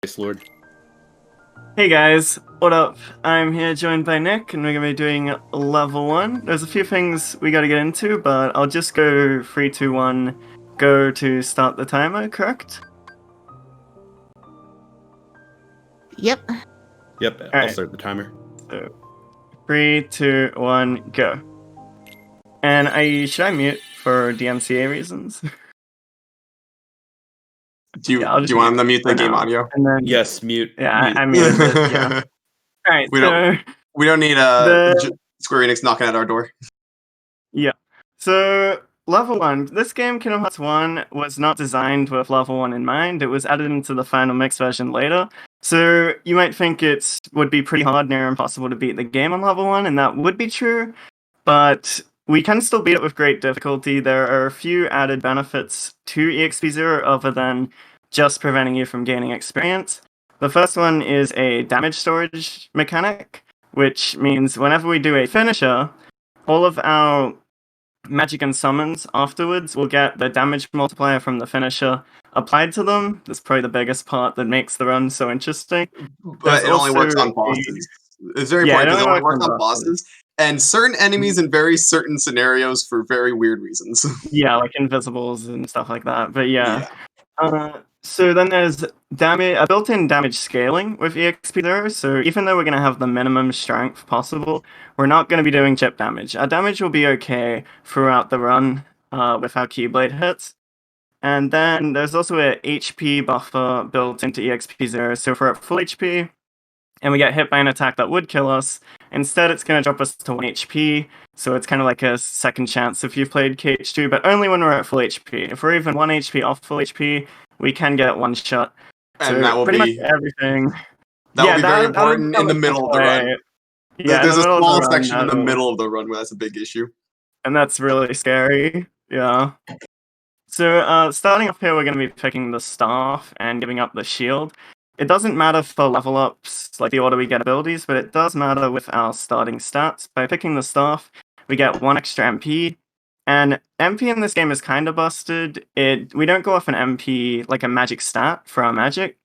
Space Lord. Hey guys, what up? I'm here joined by Nick, and we're gonna be doing level 1. There's a few things we gotta get into, but I'll just go 3, 2, 1, go to start the timer, correct? Yep. Yep, I'll Alright. start the timer. So, 3, 2, 1, go. And should I mute for DMCA reasons? Do you Yeah, I'll do just you want him to mute the for game now. audio? And then, Yes, mute. yeah, mute. I muted it, yeah. Alright, We so... don't- We don't need Square Enix knocking at our door. Yeah. So, level 1. This game, Kingdom Hearts 1, was not designed with level 1 in mind. It was added into the final mix version later. So, you might think it would be pretty hard, near impossible to beat the game on level 1, and that would be true. But we can still beat it with great difficulty. There are a few added benefits to EXP 0 other than just preventing you from gaining experience. The first one is a damage storage mechanic, which means whenever we do a finisher, all of our magic and summons afterwards will get the damage multiplier from the finisher applied to them. That's probably the biggest part that makes the run so interesting. But it only works on bosses. It's very important because it only works on bosses and certain enemies in very certain scenarios for very weird reasons. Yeah, like invisibles and stuff like that. But yeah. So then there's a built-in damage scaling with EXP 0, so even though we're going to have the minimum strength possible, we're not going to be doing chip damage. Our damage will be okay throughout the run with our Keyblade hits. And then there's also a HP buffer built into EXP 0, so if we're at full HP and we get hit by an attack that would kill us, instead it's going to drop us to 1 HP, so it's kind of like a second chance if you've played KH2, but only when we're at full HP. If we're even 1 HP off full HP, we can get one shot. And so that will pretty be much everything. That will be very important in the middle of the run. Yeah, there's a small run, section in the middle of the run where that's a big issue. And that's really scary. Yeah. So starting off here, we're going to be picking the staff and giving up the shield. It doesn't matter for level ups, like the order we get abilities, but it does matter with our starting stats. By picking the staff, we get 1 extra MP. And MP in this game is kind of busted. We don't go off an MP, like a magic stat for our magic.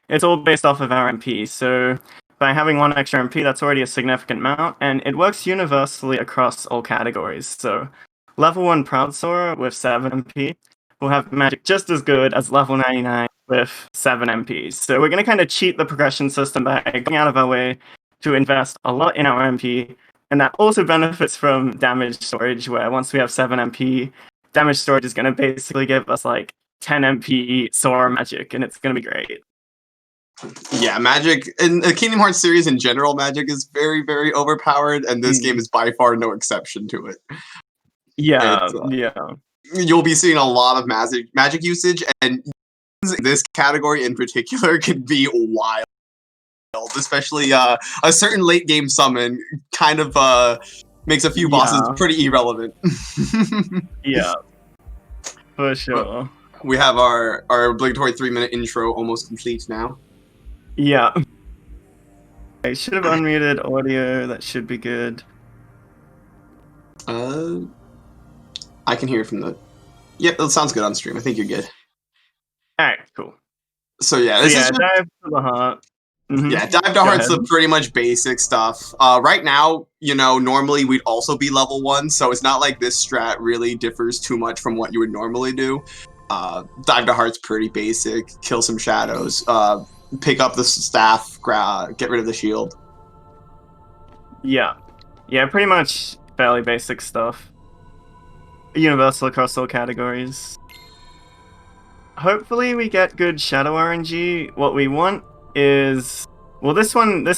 It's all based off of our MP, so by having 1 extra MP, that's already a significant amount, and it works universally across all categories. So level 1 Proud Sora with 7 MP will have magic just as good as level 99 with 7 MPs. So we're going to kind of cheat the progression system by going out of our way to invest a lot in our MP. And that also benefits from damage storage, where once we have 7 MP, damage storage is going to basically give us like 10 MP Sora magic, and it's going to be great. Yeah, magic in the Kingdom Hearts series in general, magic is very, very overpowered, and this game is by far no exception to it. Yeah, You'll be seeing a lot of magic usage, and this category in particular can be wild. Especially a certain late game summon kind of makes a few bosses pretty irrelevant. Yeah, for sure. But we have our obligatory 3-minute intro almost complete now. Yeah. I should have unmuted audio. That should be good. I can hear it from the... Yep, that sounds good on stream. I think you're good. Alright, cool. So yeah, this is... Dive to the heart. Yeah, Dive to Heart's the pretty much basic stuff. Right now, normally we'd also be level 1, so it's not like this strat really differs too much from what you would normally do. Dive to Heart's pretty basic. Kill some shadows. Pick up the staff. Get rid of the shield. Yeah, pretty much fairly basic stuff. Universal across all categories. Hopefully we get good shadow RNG. What we want is... Well, this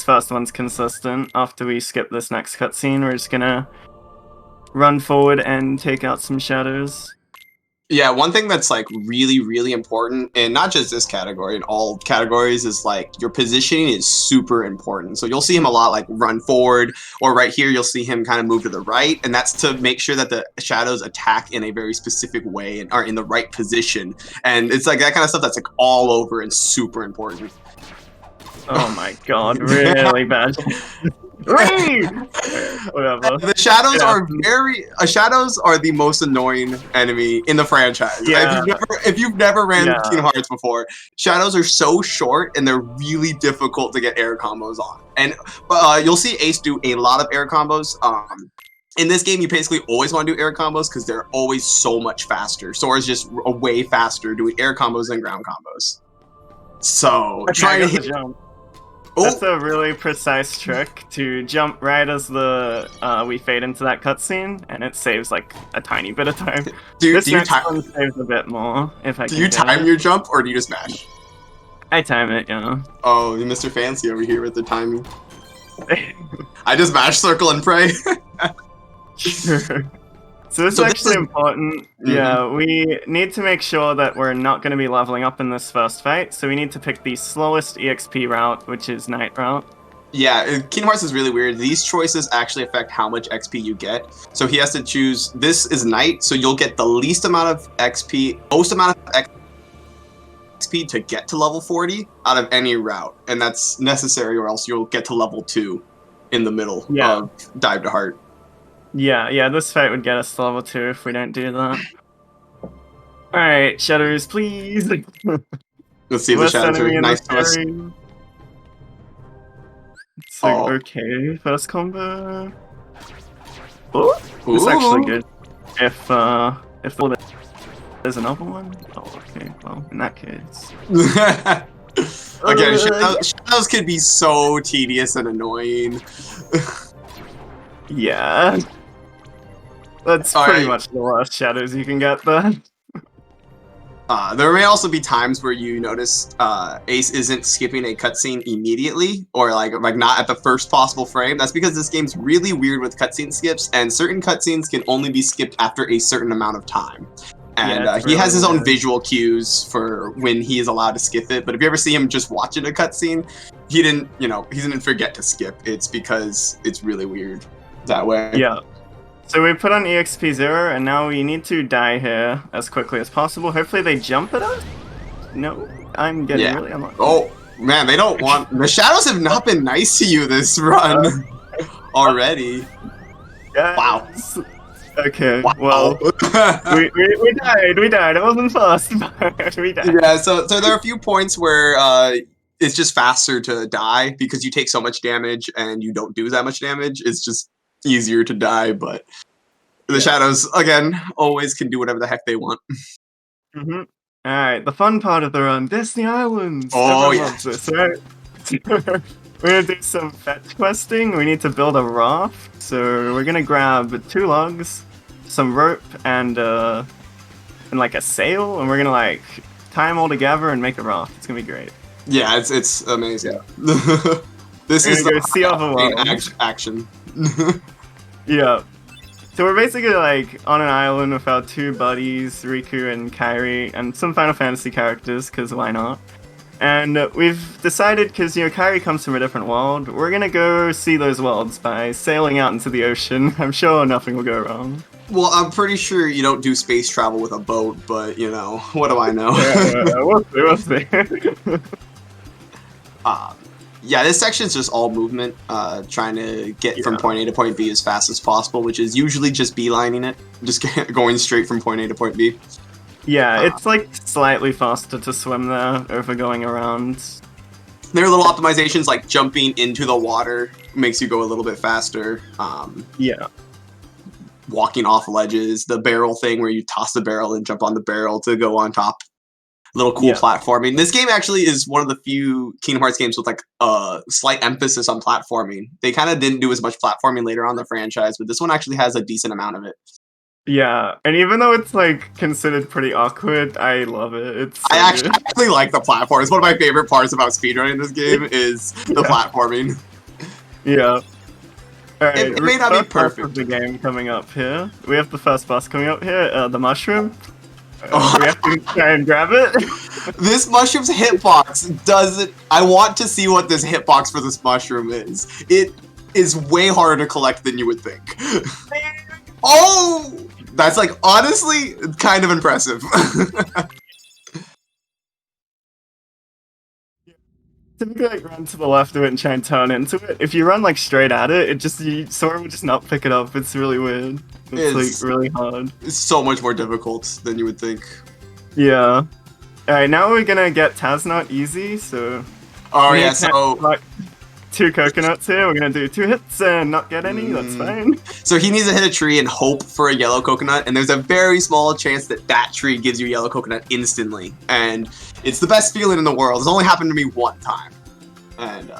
first one's consistent. After we skip this next cutscene, we're just gonna run forward and take out some shadows. Yeah, one thing that's like really, really important, and not just this category, in all categories, is like your positioning is super important. So you'll see him a lot like run forward, or right here you'll see him kind of move to the right, and that's to make sure that the shadows attack in a very specific way and are in the right position. And it's like that kind of stuff that's like all over and super important. Oh my god, really bad. Wait! Whatever. The shadows Yeah. are shadows are the most annoying enemy in the franchise. Yeah. If you've never ran Yeah. Kingdom Hearts before, shadows are so short and they're really difficult to get air combos on. And you'll see Ace do a lot of air combos. In this game, you basically always want to do air combos because they're always so much faster. Sora's just way faster doing air combos than ground combos. So Okay, trying to hit. jump. Oh, That's a really precise trick to jump right as we fade into that cutscene, and it saves like a tiny bit of time. This next one saves a bit more if I can. Do you time your jump or do you just mash? I time it, yeah. Oh, Mr. Fancy over here with the timing. I just mash circle and pray. Sure. So this is actually important. Yeah, we need to make sure that we're not going to be leveling up in this first fight, so we need to pick the slowest EXP route, which is Night route. Yeah, Kingdom Hearts is really weird. These choices actually affect how much XP you get. So he has to choose, this is Night, so you'll get the least amount of XP, most amount of XP to get to level 40 out of any route. And that's necessary or else you'll get to level 2 in the middle of Dive to Heart. Yeah, this fight would get us to level 2 if we don't do that. Alright, shadows, please! Let's see if the shadows are nice to us. So, okay, first combo. Oh, this is actually good. If there's another one? Oh, okay, well, in that case. Again, shadows could be so tedious and annoying. Yeah. That's pretty much the worst shadows you can get there. There may also be times where you notice Ace isn't skipping a cutscene immediately, or like not at the first possible frame. That's because this game's really weird with cutscene skips, and certain cutscenes can only be skipped after a certain amount of time. And he has his own visual cues for when he is allowed to skip it. But if you ever see him just watching a cutscene, he didn't forget to skip. It's because it's really weird that way. Yeah. So we put on EXP 0, and now we need to die here as quickly as possible. Hopefully they jump at us? No, I'm getting really unlucky. Oh, man, they don't want... The shadows have not been nice to you this run already. Yes. Wow. Okay, well, we died. It wasn't fast, but we died. Yeah, so there are a few points where it's just faster to die because you take so much damage and you don't do that much damage. It's just easier to die, but the shadows, again, always can do whatever the heck they want. Alright, the fun part of the run, Disney Islands! Oh, Everyone loves this, right? We're gonna do some fetch questing. We need to build a raft, so we're gonna grab 2 logs, some rope, and like a sail, and we're gonna like tie them all together and make a raft. It's gonna be great. Yeah, it's amazing. This is the sea overworld action. Yeah. So we're basically like on an island with our 2 buddies, Riku and Kairi, and some Final Fantasy characters, because why not? And we've decided, because, Kairi comes from a different world, we're gonna go see those worlds by sailing out into the ocean. I'm sure nothing will go wrong. Well, I'm pretty sure you don't do space travel with a boat, but, what do I know? We'll see. Yeah, this section's just all movement, trying to get from point A to point B as fast as possible, which is usually just beelining it, just going straight from point A to point B. Yeah, it's like slightly faster to swim there over going around. There are little optimizations like jumping into the water makes you go a little bit faster. Yeah. Walking off ledges, the barrel thing where you toss the barrel and jump on the barrel to go on top. Little cool platforming. This game actually is one of the few Kingdom Hearts games with like a slight emphasis on platforming. They kind of didn't do as much platforming later on in the franchise, but this one actually has a decent amount of it. Yeah, and even though it's like considered pretty awkward, I love it. It's so I actually like the platform. It's one of my favorite parts about speedrunning this game is the platforming. Yeah. Alright, it may not be perfect. Of the game coming up here. We have the first boss coming up here, the mushroom. We have to try and grab it. This mushroom's hitbox doesn't... I want to see what this hitbox for this mushroom is. It is way harder to collect than you would think. Oh! That's like, honestly, kind of impressive. typically like run to the left of it and try and turn into it. If you run like straight at it, Sora will just not pick it up. It's really weird. It's like really hard. It's so much more difficult than you would think. Yeah. Alright, now we're gonna get Taznot easy, so... Oh yeah, so... Like, 2 coconuts here, we're gonna do 2 hits and not get any, that's fine. So he needs to hit a tree and hope for a yellow coconut, and there's a very small chance that that tree gives you a yellow coconut instantly. And it's the best feeling in the world. It's only happened to me one time. And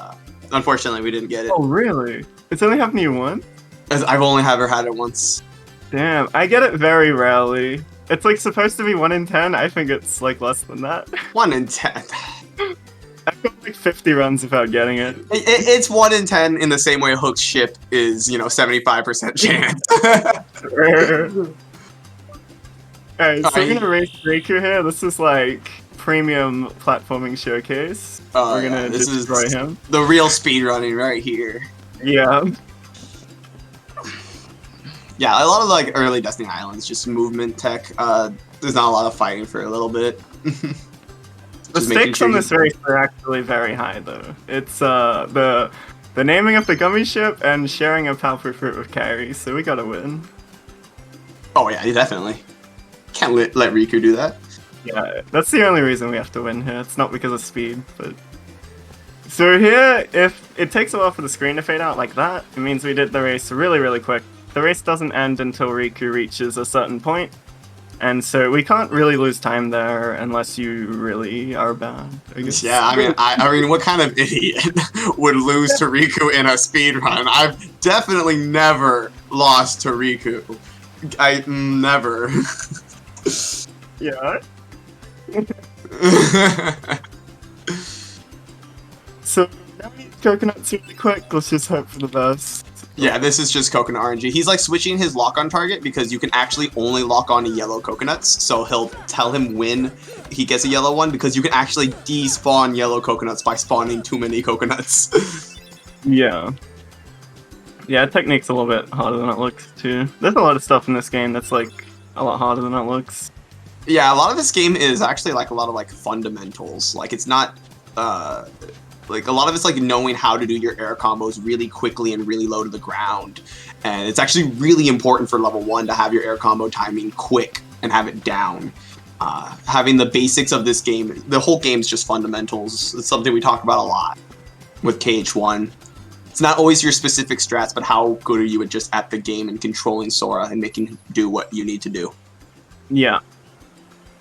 unfortunately, we didn't get it. Oh, really? It's only happened to you once? I've only ever had it once. Damn, I get it very rarely. It's like supposed to be 1 in 10, I think it's like less than that. 1 in 10. I've got like 50 runs without getting it. It's 1 in 10 in the same way Hook's ship is, 75% chance. Alright, so we're gonna race Riku here. This is like premium platforming showcase. We're gonna destroy him. The real speedrunning right here. Yeah. Yeah, a lot of like early Destiny Islands, just movement tech. There's not a lot of fighting for a little bit. The stakes on this race are actually very high, though. It's the naming of the gummy ship and sharing a powerful fruit with Carrie, so we gotta win. Oh yeah, definitely. Can't let Riku do that. Yeah, that's the only reason we have to win here. It's not because of speed, but... So here, if it takes a while for the screen to fade out like that, it means we did the race really, really quick. The race doesn't end until Riku reaches a certain point. And so we can't really lose time there unless you really are bad, I guess. Yeah, I mean, what kind of idiot would lose to Riku in a speed run? I've definitely never lost to Riku. Never. Yeah. So now we need coconuts really quick. Let's just hope for the best. Yeah, this is just coconut RNG. He's like switching his lock on target because you can actually only lock on to yellow coconuts. So he'll tell him when he gets a yellow one because you can actually despawn yellow coconuts by spawning too many coconuts. Yeah. Yeah, technique's a little bit harder than it looks too. There's a lot of stuff in this game that's like a lot harder than it looks. Yeah, a lot of this game is actually like a lot of like fundamentals. Like it's not like a lot of it's like knowing how to do your air combos really quickly and really low to the ground. And it's actually really important for level 1 to have your air combo timing quick and have it down. Having the basics of this game, the whole game's just fundamentals. It's something we talk about a lot with KH1. It's not always your specific strats, but how good are you at the game and controlling Sora and making him do what you need to do. Yeah.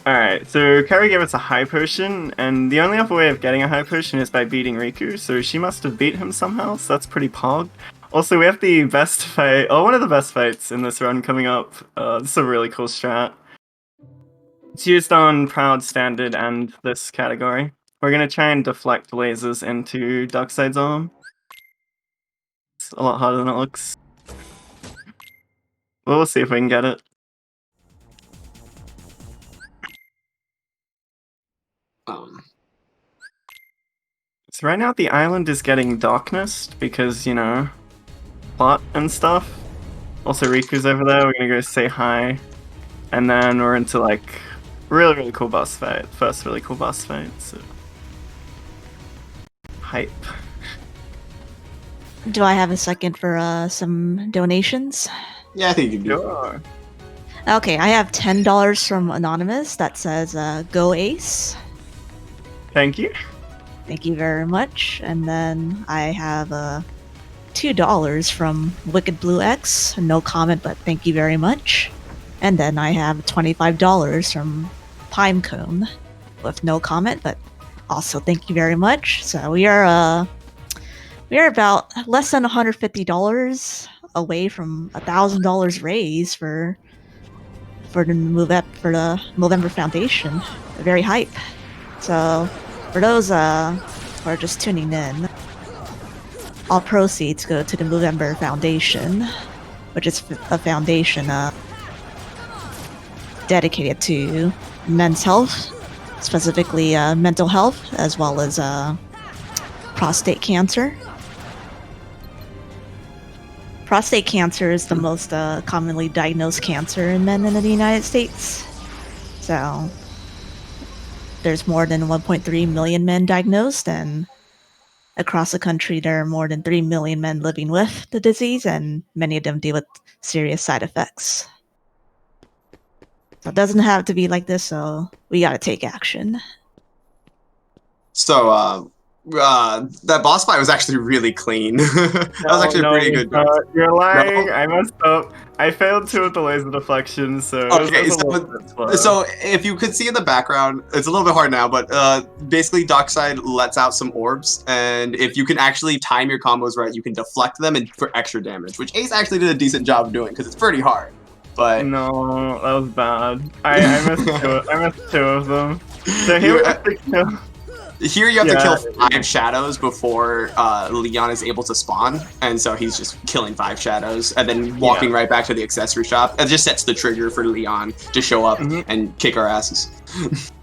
Alright, so Carrie gave us a high potion, and the only other way of getting a high potion is by beating Riku, so she must have beat him somehow, so that's pretty pog. Also, we have the best fight, or one of the best fights in this run coming up. This is a really cool strat. It's used on Proud, Standard, and this category. We're gonna try and deflect lasers into Darkseid's arm. It's a lot harder than it looks. Well, we'll see if we can get it. So right now the island is getting darkness because, you know, plot and stuff. Also Riku's over there, we're gonna go say hi. And then we're into like really, really cool boss fight. First really cool boss fight, so... Hype. Do I have a second for some donations? Yeah, I think you can do it. Sure. Okay, I have $10 from Anonymous that says Go Ace. Thank you. Thank you very much. And then I have $2 from Wicked Blue X. No comment, but thank you very much. And then I have $25 from Pinecone with no comment, but also thank you very much. So we are about less than $150 away from $1,000 raise for the Movember Foundation. Very hype. So for those who are just tuning in, all proceeds go to the Movember Foundation, which is a foundation dedicated to men's health, specifically mental health, as well as prostate cancer. Prostate cancer is the most commonly diagnosed cancer in men in the United States. So there's more than 1.3 million men diagnosed, and Across the country, there are more than 3 million men living with the disease, and many of them deal with serious side effects. So it doesn't have to be like this, so we gotta take action. So, that boss fight was actually really clean. That was actually a pretty good job. You're lying. No? I messed up. I failed 2 of the laser deflections, so Okay, it was a little bit slow. so if you could see in the background, it's a little bit hard now, but basically Dockside lets out some orbs, and if you can actually time your combos right, you can deflect them and for extra damage, which Ace actually did a decent job of doing because it's pretty hard. But No, that was bad. I missed 2. I missed 2 of them. So here we have to kill. Here you have to kill 5 shadows before Leon is able to spawn, and so he's just killing 5 shadows and then walking right back to the accessory shop. It just sets the trigger for Leon to show up and kick our asses.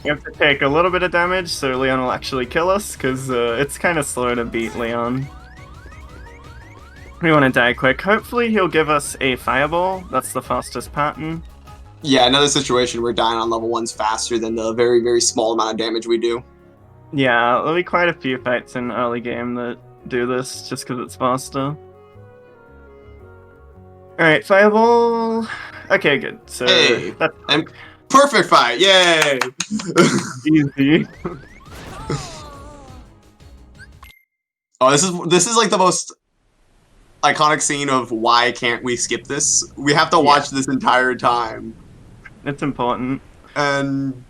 You have to take a little bit of damage so Leon will actually kill us, because it's kind of slow to beat Leon. We want to die quick. Hopefully he'll give us a fireball. That's the fastest pattern. Yeah, another situation where dying on level 1's faster than the very, very small amount of damage we do. Yeah, there'll be quite a few fights in early game that do this, just because it's faster. Alright, fireball... Okay, good. So Hey, that's and perfect fight! Yay! easy. Oh, this is like the most iconic scene of why can't we skip this? We have to watch this entire time. It's important. And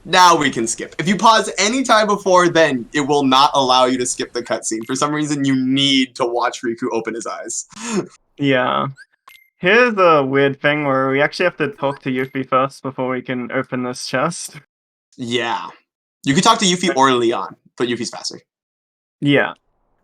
now we can skip. If you pause any time before then, it will not allow you to skip the cutscene. For some reason, you need to watch Riku open his eyes. Yeah. Here's a weird thing where we actually have to talk to Yuffie first before we can open this chest. Yeah. You can talk to Yuffie or Leon, but Yuffie's faster. Yeah.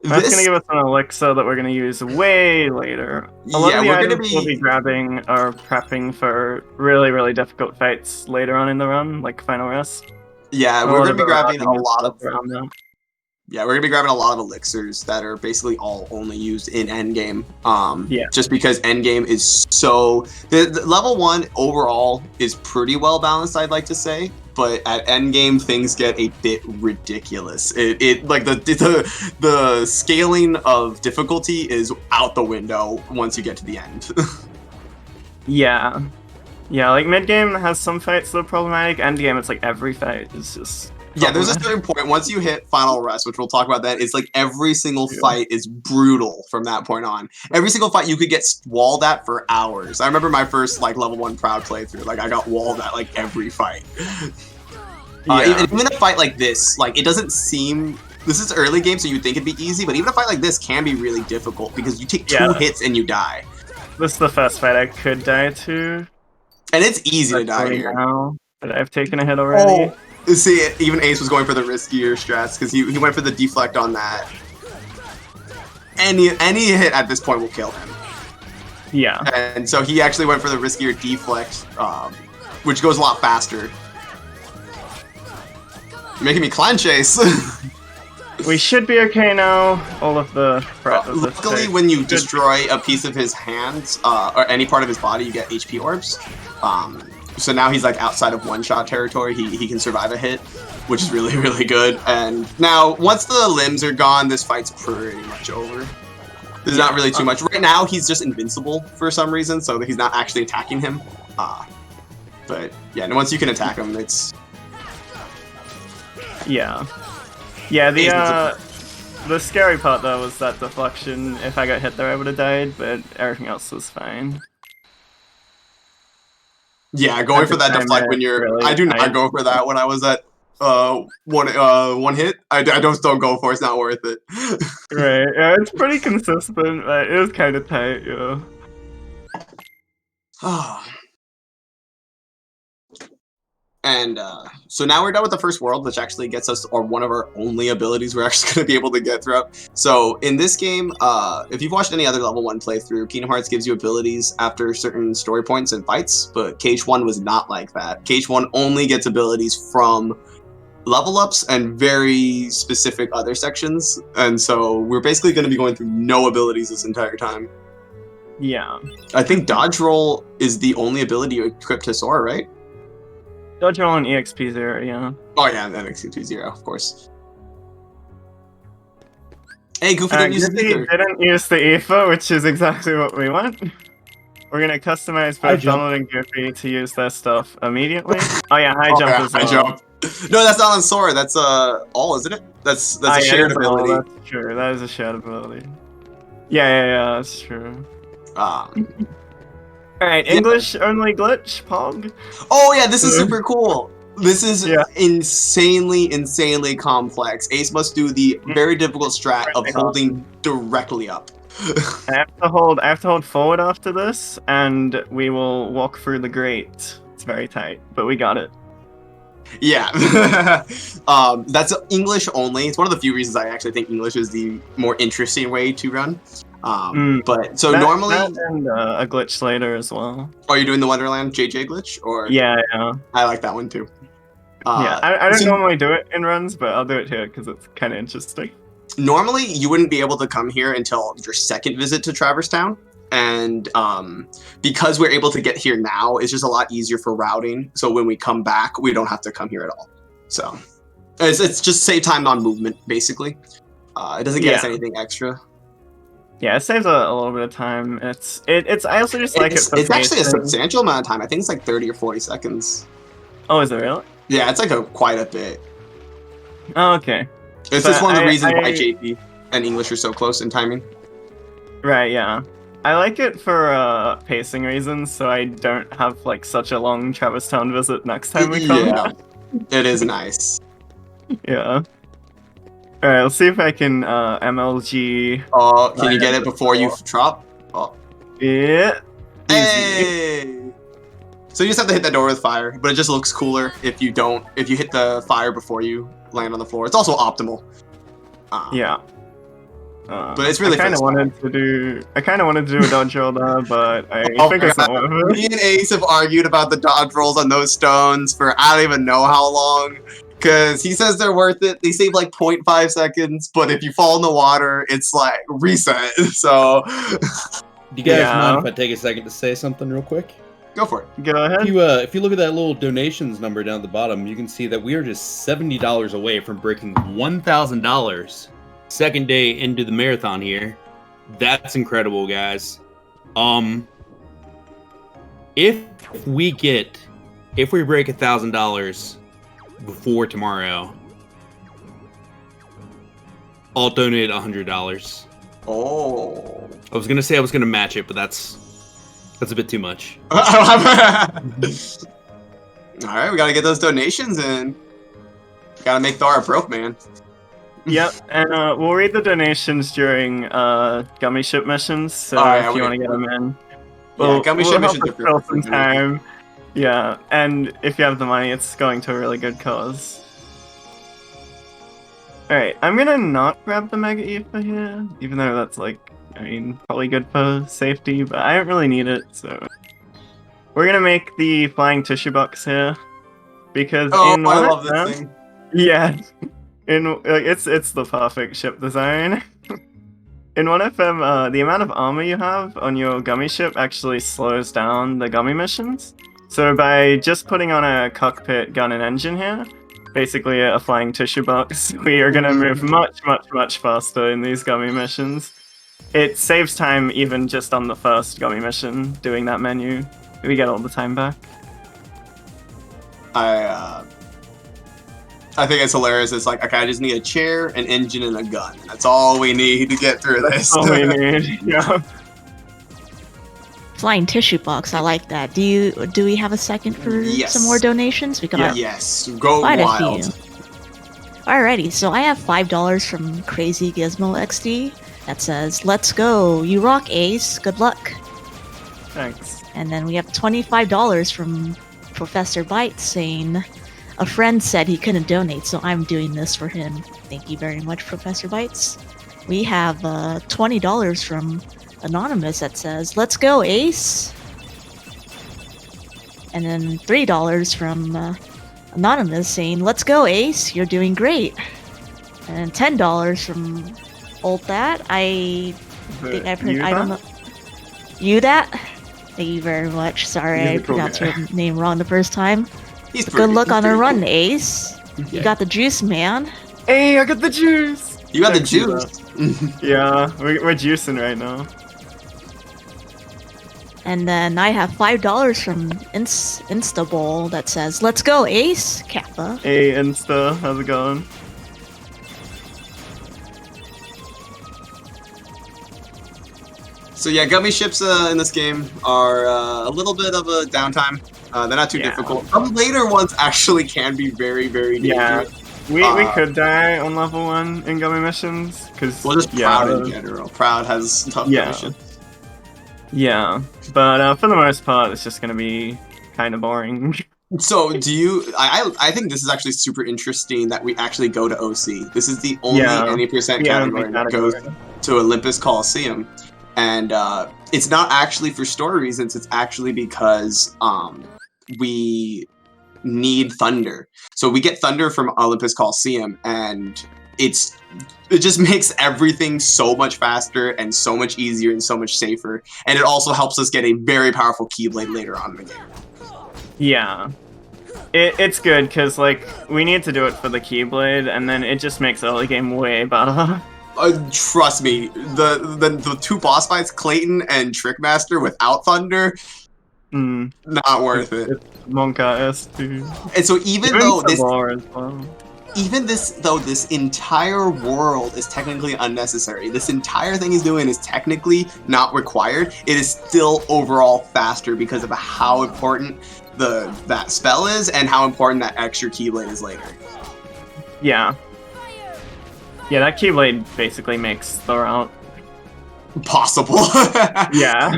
That's going to give us an elixir that we're going to use way later. A lot of the items we'll be grabbing are prepping for really, really difficult fights later on in the run, like Final Rest. Yeah, we're going to be grabbing a lot of... around that. Yeah, we're going to be grabbing a lot of elixirs that are basically all only used in endgame. Just because endgame is so... The level 1 overall is pretty well balanced, I'd like to say. But at endgame, things get a bit ridiculous. It like the scaling of difficulty is out the window once you get to the end. Yeah. Yeah, like mid-game has some fights that are problematic. Endgame, it's like every fight is just... Yeah, there's a certain point, once you hit Final Rest, which we'll talk about that, it's like every single fight is brutal from that point on. Every single fight you could get walled at for hours. I remember my first like level 1 Proud playthrough, like I got walled at like every fight. Even a fight like this, like it doesn't seem... This is early game, so you'd think it'd be easy, but even a fight like this can be really difficult because you take 2 hits and you die. This is the first fight I could die to. And it's easy to die here. Now, but I've taken a hit already. Oh. See, even Ace was going for the riskier strats because he went for the deflect on that. Any hit at this point will kill him. Yeah. And so he actually went for the riskier deflect, which goes a lot faster. You're making me clench, Ace. We should be okay now. All of the prep of this luckily, when you destroy a piece of his hands or any part of his body, you get HP orbs. So now he's like outside of one-shot territory. He can survive a hit, which is really, really good. And now, once the limbs are gone, this fight's pretty much over. There's not really too much. Right now, he's just invincible for some reason, so he's not actually attacking him. But yeah, and once you can attack him, it's... Yeah. Yeah, the scary part though was that deflection. If I got hit there, I would have died, but everything else was fine. Yeah, going for that deflect when you're... Really, I do not go for that when I was at one hit. I don't go for it. It's not worth it. Right. Yeah, it's pretty consistent, but it was kind of tight, yeah. And so now we're done with the first world, which actually gets us one of our only abilities we're actually going to be able to get throughout. So in this game, if you've watched any other level 1 playthrough, Kingdom Hearts gives you abilities after certain story points and fights, but KH1 was not like that. KH1 only gets abilities from level ups and very specific other sections. And so we're basically going to be going through no abilities this entire time. Yeah. I think Dodge Roll is the only ability you equip to Sora, right? Dodge Roll and EXP0, yeah. Oh yeah, and then EXP0, of course. Hey, Goofy didn't use the Goofy ether. didn't use the ether, which is exactly what we want. We're gonna customize High both jump. Donald and Goofy to use their stuff immediately. Oh yeah, high Oh, jump yeah, as I well. jump. No, that's not on Sora. That's all, isn't it? That's Ah, a yeah, shared it is all, ability. that's true. That is a shared ability. Yeah, that's true. Alright, Yeah. English only glitch, Pog. Oh yeah, this is super cool. This is Yeah. insanely complex. Ace must do the very difficult strat of Really holding directly up. I have to hold forward after this, and we will walk through the grate. It's very tight, but we got it. Yeah. That's English only. It's one of the few reasons I actually think English is the more interesting way to run. But so normally, that and a glitch later as well. are you doing the Wonderland JJ glitch or? Yeah. I like that one too. Yeah, I don't so normally do it in runs, but I'll do it here because it's kind of interesting. normally you wouldn't be able to come here until your second visit to Traverse Town. And because we're able to get here now, it's just a lot easier for routing. So when we come back, we don't have to come here at all. So it's just save time on movement, basically. It doesn't get us anything extra. Yeah, it saves a little bit of time. It's I also just like it for It's actually a pacing. substantial amount of time. I think it's like 30 or 40 seconds. Oh, is it really? Yeah, it's like quite a bit. Oh, okay. It's But just one of the reasons why I- JP and English are so close in timing. Right, yeah. I like it for pacing reasons, so I don't have like such a long Traverse Town visit next time we come. Yeah, it is nice. Yeah. Alright, let's see if I can MLG. Oh, can you get it before you drop? Oh. Yeah. Easy. Hey! So you just have to hit that door with fire, but it just looks cooler if you hit the fire before you land on the floor. It's also optimal. Yeah. But it's really I kind of fun wanted to do a dodge roll there, but I Oh think my it's not God. worth it. Me and Ace have argued about the dodge rolls on those stones for I don't even know how long. Because he says they're worth it. They save like 0.5 seconds, but if you fall in the water, it's like reset. So Do you guys Yeah. mind if I take a second to say something real quick? go for it. Go ahead. If you look at that little donations number down at the bottom, you can see that we are just $70 away from breaking $1,000. Second day into the marathon here. That's incredible, guys. If we break $1,000 before tomorrow, I'll donate $100. Oh. I was gonna say I was gonna match it, but that's a bit too much. All right, we gotta get those donations in. Gotta make Thor a broke man. Yep, and we'll read the donations during gummy ship missions. So yeah, if you want to get them in, gummy ship missions help are us fill free. some time. Yeah, and if you have the money, it's going to a really good cause. All right, I'm gonna not grab the Mega Ether here, even though that's probably good for safety, but I don't really need it. So we're gonna make the flying tissue box here because Oh, in I one love of them, this thing. yeah. It's the perfect ship design. In one of them, the amount of armor you have on your gummy ship actually slows down the gummy missions. So by just putting on a cockpit gun and engine here, basically a flying tissue box, we are gonna move much faster in these gummy missions. It saves time even just on the first gummy mission doing that menu. We get all the time back. I think it's hilarious. It's like, okay, I just need a chair, an engine, and a gun. That's all we need to get through this. That's all we need. Yeah. Flying tissue box, I like that. Do we have a second for Yes. some more donations? We got Yes, go quite a wild. few. Alrighty, so I have $5 from Crazy Gizmo XD that says, "Let's go, you rock, Ace. Good luck." Thanks. And then we have $25 from Professor Byte saying, "A friend said he couldn't donate, so I'm doing this for him." Thank you very much, Professor Bytes. We have $20 from Anonymous that says, "Let's go, Ace." And then $3 from Anonymous saying, "Let's go, Ace. You're doing great." And $10 from Old That. I think I've heard. I don't know. You that? Thank you very much. Sorry, He's I a cool pronounced guy. your name wrong the first time. He's Good luck on a pretty run, cool. Ace. You got the juice, man. Hey, I got the juice! You got the Thank you, juice. Yeah, we're juicing right now. And then I have $5 from Instaball that says, "Let's go, Ace, Kappa." Hey, Insta, how's it going? So yeah, gummy ships in this game are a little bit of a downtime. They're not too difficult. Some later ones actually can be very, very dangerous. Yeah, we could die on level 1 in gummy missions because well, just Proud in general. Proud has tough missions. Yeah, but for the most part, it's just gonna be kind of boring. So, do you? I think this is actually super interesting that we actually go to OC. This is the only any percent category that goes to Olympus Coliseum, and it's not actually for story reasons. It's actually because we need thunder. So we get thunder from Olympus Coliseum, and it just makes everything so much faster and so much easier and so much safer. And it also helps us get a very powerful Keyblade later on in the game. Yeah. It's good because like we need to do it for the Keyblade, and then it just makes the early game way better. Trust me, the two boss fights, Clayton and Trickmaster without Thunder, not worth it. It's Monka too. And so even though this, well. even this entire world is technically unnecessary. This entire thing he's doing is technically not required. It is still overall faster because of how important that spell is and how important that extra Keyblade is later. Yeah. Yeah, that Keyblade basically makes the route possible. Yeah.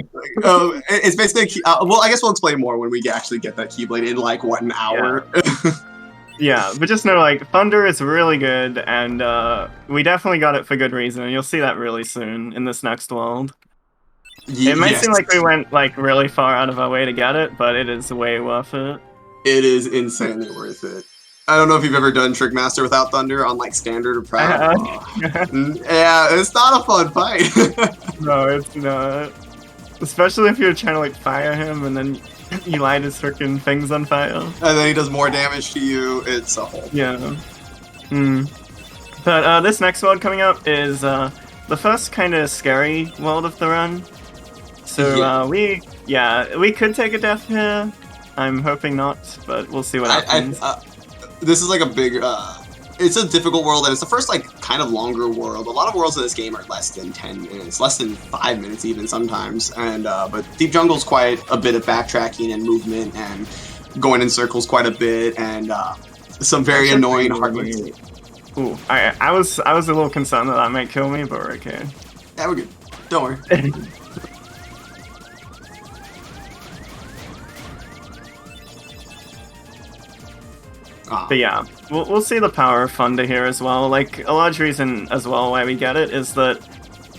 It's basically well, I guess we'll explain more when we actually get that Keyblade in like what, an hour. Yeah, but just know like Thunder is really good, and we definitely got it for good reason, and you'll see that really soon in this next world. It might seem like we went like really far out of our way to get it, but it is way worth it. It is insanely worth it. I don't know if you've ever done Trickmaster without Thunder on like Standard or Proud. Yeah, it's not a fun fight. No, it's not. Especially if you're trying to like fire him and then you light his freaking things on fire. And then he does more damage to you. It's a whole. Yeah. But this next world coming up is the first kind of scary world of the run. So we could take a death here. I'm hoping not, but we'll see what happens. This is like a big, it's a difficult world, and it's the first like kind of longer world. A lot of worlds in this game are less than 10 minutes, less than 5 minutes even sometimes. And but Deep Jungle's quite a bit of backtracking and movement and going in circles quite a bit, and some very annoying hard. Ooh, I was a little concerned that might kill me, but we're okay. Yeah, we're good. Don't worry. But yeah, we'll see the power of Thunder here as well. Like, a large reason as well why we get it is that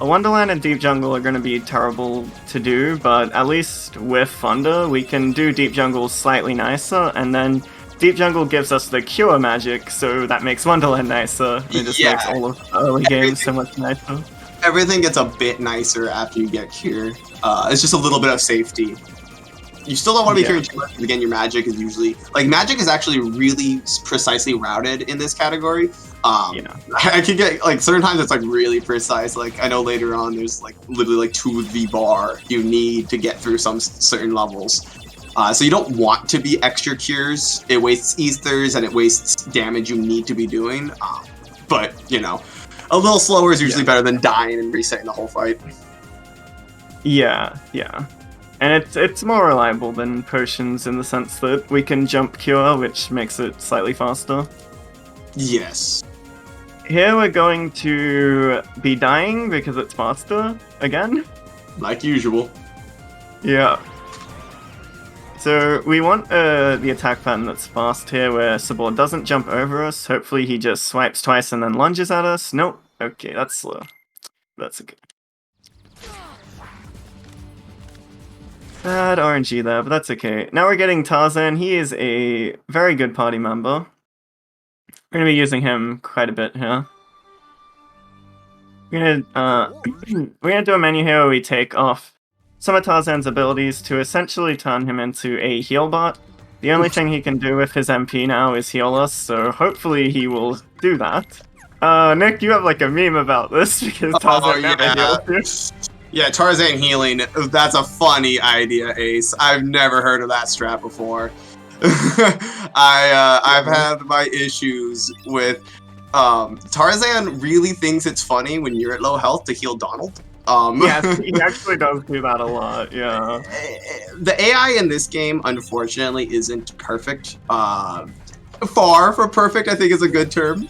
Wonderland and Deep Jungle are going to be terrible to do, but at least with Thunder, we can do Deep Jungle slightly nicer, and then Deep Jungle gives us the Cure magic, so that makes Wonderland nicer. It just makes all of the early games so much nicer. Everything gets a bit nicer after you get Cure. It's just a little bit of safety. You still don't want to be curing too much, because again, your magic is usually... Like, magic is actually really precisely routed in this category. I can get, like, certain times it's, like, really precise. Like, I know later on there's, like, literally, like, 2 V-bar you need to get through some certain levels. So you don't want to be extra cures. It wastes ethers, and it wastes damage you need to be doing. But, you know, a little slower is usually better than dying and resetting the whole fight. Yeah. And it's more reliable than potions in the sense that we can jump Cure, which makes it slightly faster. Yes. Here we're going to be dying because it's faster, again. Like usual. Yeah. So we want the attack pattern that's fast here, where Sabor doesn't jump over us. Hopefully he just swipes twice and then lunges at us. Nope. Okay, that's slow. That's okay. Bad RNG there, but that's okay. Now we're getting Tarzan. He is a very good party member. We're going to be using him quite a bit here. We're gonna do a menu here where we take off some of Tarzan's abilities to essentially turn him into a heal bot. The only thing he can do with his MP now is heal us, so hopefully he will do that. Nick, you have like a meme about this because Tarzan never heals you. Yeah, Tarzan healing. That's a funny idea, Ace. I've never heard of that strat before. I've had my issues with Tarzan really thinks it's funny when you're at low health to heal Donald. Yes, he actually does do that a lot, yeah. The AI in this game, unfortunately, isn't perfect. Far from perfect, I think is a good term.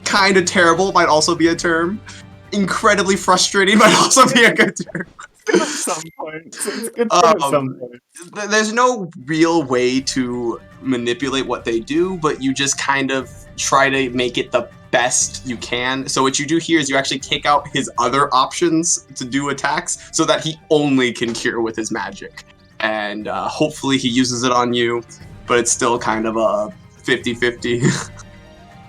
Kind of terrible might also be a term. Incredibly frustrating might also be a good term. At some point. It's good at some point. There's no real way to manipulate what they do, but you just kind of try to make it the best you can. So what you do here is you actually kick out his other options to do attacks so that he only can cure with his magic. And hopefully he uses it on you, but it's still kind of a 50-50.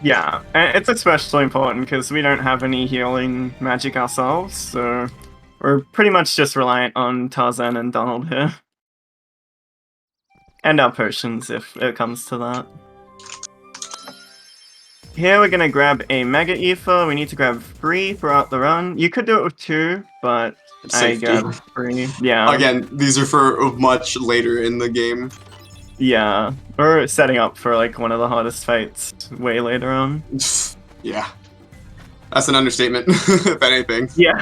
Yeah, it's especially important because we don't have any healing magic ourselves, so we're pretty much just reliant on Tarzan and Donald here. And our potions, if it comes to that. Here we're gonna grab a Mega Ether. We need to grab 3 throughout the run. You could do it with 2, but Safety. I got 3. Yeah. Again, these are for much later in the game. Yeah. We're setting up for like one of the hardest fights way later on. Yeah. That's an understatement, if anything. Yeah.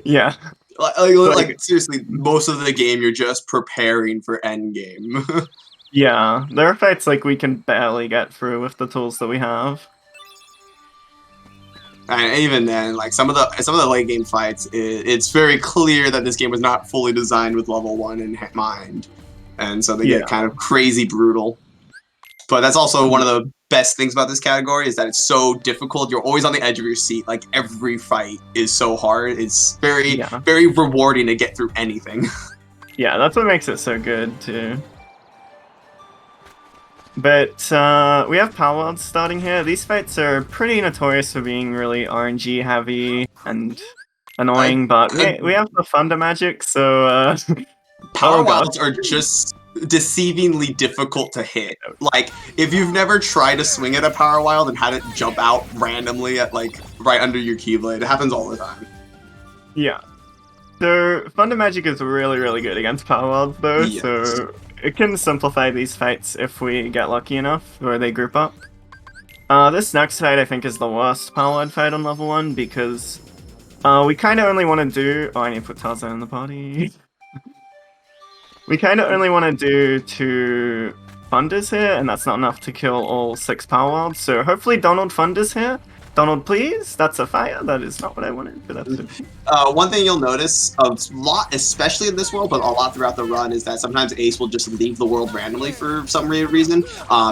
Yeah. Like seriously, most of the game you're just preparing for endgame. Yeah. There are fights like we can barely get through with the tools that we have. And even then, like some of the late game fights, it's very clear that this game was not fully designed with level 1 in mind, and so they get kind of crazy brutal. But that's also one of the best things about this category is that it's so difficult. You're always on the edge of your seat. Like every fight is so hard. It's very very rewarding to get through anything. Yeah, that's what makes it so good too. But we have Power Worlds starting here. These fights are pretty notorious for being really RNG heavy and annoying, but we have the Thunder Magic, so Power Wilds are just deceivingly difficult to hit. Like, if you've never tried to swing at a Power Wild and had it jump out randomly at like right under your Keyblade, it happens all the time. Yeah. So Thunder Magic is really, really good against Power Wilds though, Yes. so it can simplify these fights if we get lucky enough, where they group up. This next fight I think is the worst Power Wild fight on level 1, because we kind of only want to do... Oh, I need to put Tarzan in the party. We kind of only want to do 2 Thunders here, and that's not enough to kill all 6 Power Wilds, so hopefully Donald Thunders here. Donald, please? That's a fire. That is not what I wanted, but that's okay. One thing you'll notice a lot, especially in this world, but a lot throughout the run, is that sometimes Ace will just leave the world randomly for some reason.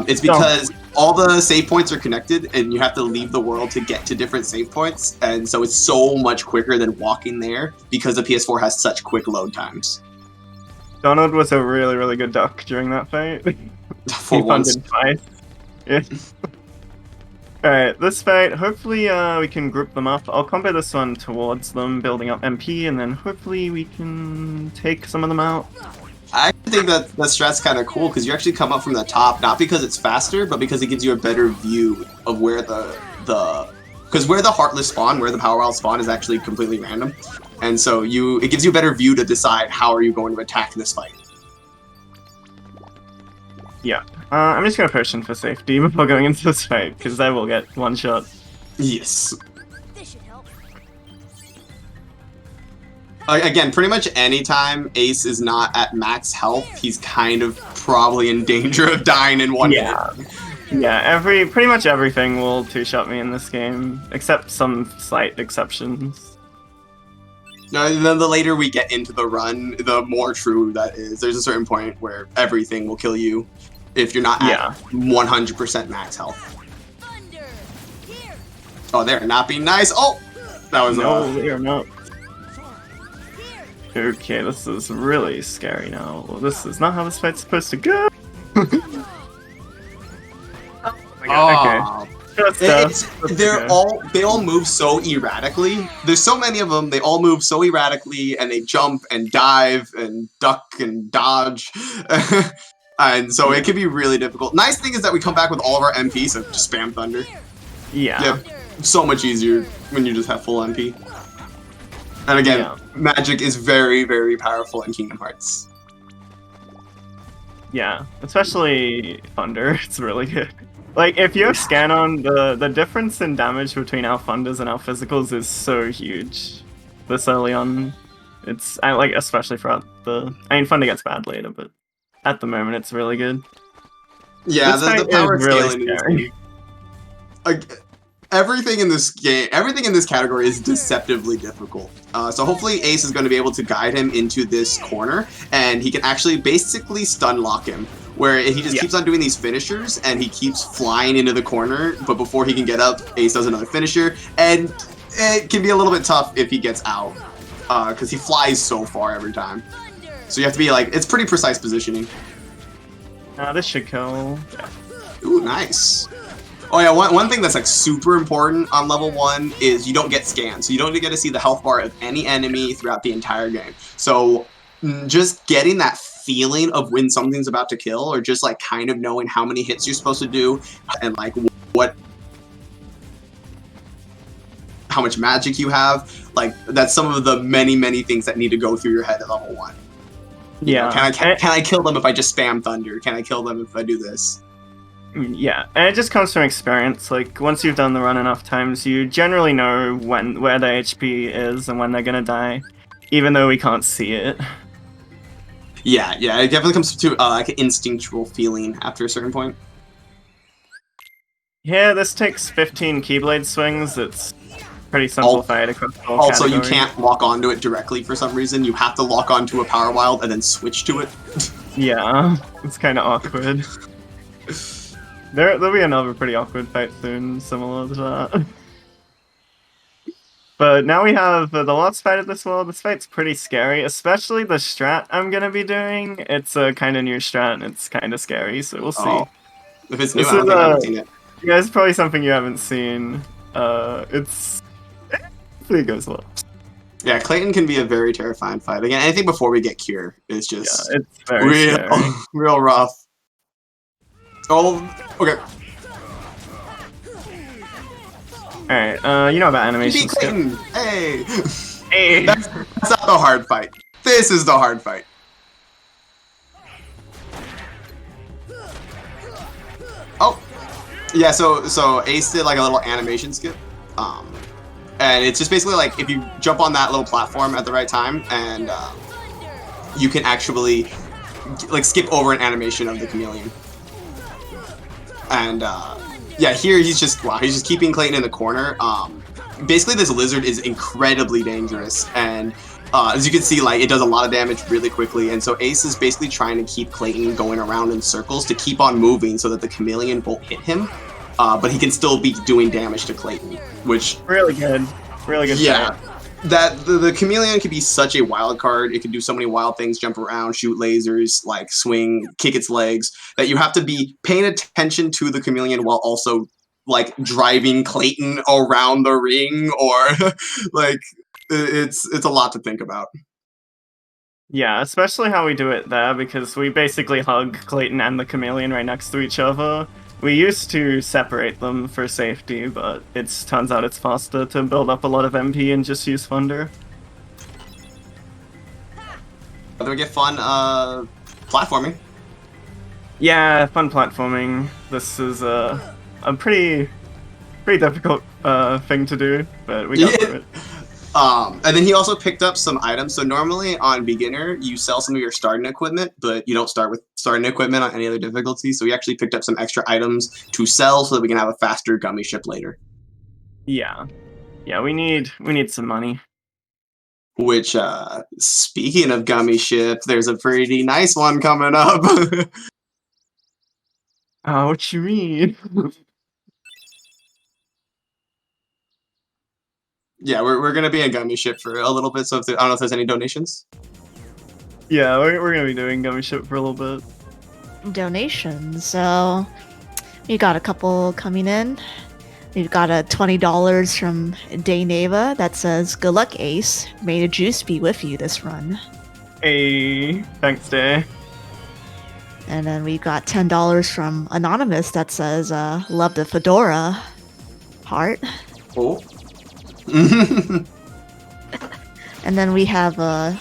It's because all the save points are connected, and you have to leave the world to get to different save points, and so it's so much quicker than walking there because the PS4 has such quick load times. Donald was a really, really good duck during that fight. For once. Twice. Yeah. Alright, this fight, hopefully we can group them up. I'll combo this one towards them, building up MP, and then hopefully we can take some of them out. I think that strat's kind of cool because you actually come up from the top, not because it's faster, but because it gives you a better view of where because where the Heartless spawn, where the Power Wild spawn is actually completely random. And so it gives you a better view to decide how are you going to attack this fight. Yeah. I'm just going to potion for safety before going into this fight, because I will get one shot. Yes. Again, pretty much anytime Ace is not at max health, he's kind of probably in danger of dying in one hit. Yeah, pretty much everything will two-shot me in this game, except some slight exceptions. No, the later we get into the run, the more true that is. There's a certain point where everything will kill you if you're not at 100% max health. Oh, they're not being nice. Oh, that was no, they are not. Okay, this is really scary now. This is not how this fight's supposed to go. Oh my god, okay. They all move so erratically. There's so many of them. They all move so erratically, and they jump and dive and duck and dodge, and so it can be really difficult. Nice thing is that we come back with all of our MP, so just spam Thunder. Yeah. so much easier when you just have full MP. And again, Yeah. magic is very, very powerful in Kingdom Hearts. Yeah, especially Thunder, it's really good. Like, if you have scan on, the difference in damage between our Thunders and our Physicals is so huge. This early on, I like, especially throughout I mean, Thunder gets bad later, but at the moment it's really good. Yeah, This the fight power is really scaling scary. is everything in this game, everything in this category is deceptively difficult. So hopefully Ace is going to be able to guide him into this corner, and he can actually basically stun lock him, where he just keeps on doing these finishers, and he keeps flying into the corner, but before he can get up, Ace does another finisher, and it can be a little bit tough if he gets out, because he flies so far every time. So you have to be like, it's pretty precise positioning. This should kill. Yeah. Ooh, nice. Oh yeah, one thing that's like super important on level 1 is you don't get scans. So you don't get to see the health bar of any enemy throughout the entire game. So just getting that feeling of when something's about to kill, or just like kind of knowing how many hits you're supposed to do, and like how much magic you have, like that's some of the many things that need to go through your head at level 1. Yeah. Can I kill them if I just spam Thunder? Can I kill them if I do this? Yeah, and it just comes from experience. Like, once you've done the run enough times, you generally know where their HP is and when they're gonna die, even though we can't see it. Yeah, it definitely comes to like an instinctual feeling after a certain point. Yeah, this takes 15 Keyblade swings. It's pretty simplified across all Also, categories. you can't lock onto it directly for some reason. You have to lock onto a Power Wild and then switch to it. Yeah, it's kind of awkward. There'll be another pretty awkward fight soon, similar to that. But now we have the last fight of this world. This fight's pretty scary, especially the strat I'm gonna be doing. It's a kind of new strat, and it's kind of scary, so we'll see. Oh. If it's new, This I don't is, think I haven't seen it. Yeah, it's probably something you haven't seen. Hopefully it goes well. Yeah, Clayton can be a very terrifying fight. Again, anything before we get Cure is just It's very scary. real rough. Oh, okay. Alright, you know about animation Beat skip. Clayton! Hey! Hey! That's not the hard fight. This is the hard fight. Oh! Yeah, so Ace did like a little animation skip. And it's just basically like if you jump on that little platform at the right time, and you can actually like skip over an animation of the chameleon. And yeah, here he's just keeping Clayton in the corner. Basically, this lizard is incredibly dangerous, and as you can see, like it does a lot of damage really quickly. And so Ace is basically trying to keep Clayton going around in circles to keep on moving, so that the chameleon won't hit him, but he can still be doing damage to Clayton, which Really good. Really good. yeah. Fight. That the chameleon can be such a wild card. It can do so many wild things, jump around, shoot lasers, like swing, kick its legs, that you have to be paying attention to the chameleon while also like driving Clayton around the ring, or like it's a lot to think about. Yeah, especially how we do it there, because we basically hug Clayton and the chameleon right next to each other. We used to separate them for safety, but it turns out it's faster to build up a lot of MP and just use Thunder. Then we get fun platforming. Yeah, fun platforming. This is a pretty difficult thing to do, but we got through it. And then he also picked up some items. So normally on beginner, you sell some of your starting equipment, but you don't start with starting equipment on any other difficulty. So we actually picked up some extra items to sell so that we can have a faster gummy ship later. Yeah, we need some money. Which, speaking of gummy ship, there's a pretty nice one coming up. Oh, what you mean? Yeah, we're gonna be in gummy ship for a little bit. So I don't know if there's any donations. Yeah, we're gonna be doing gummy ship for a little bit. Donations. So we got a couple coming in. We've got a $20 from Dayneva that says, "Good luck, Ace. May the juice be with you this run." Hey, thanks, Day. And then we got $10 from Anonymous that says, "Love the fedora heart." Oh. And then we have a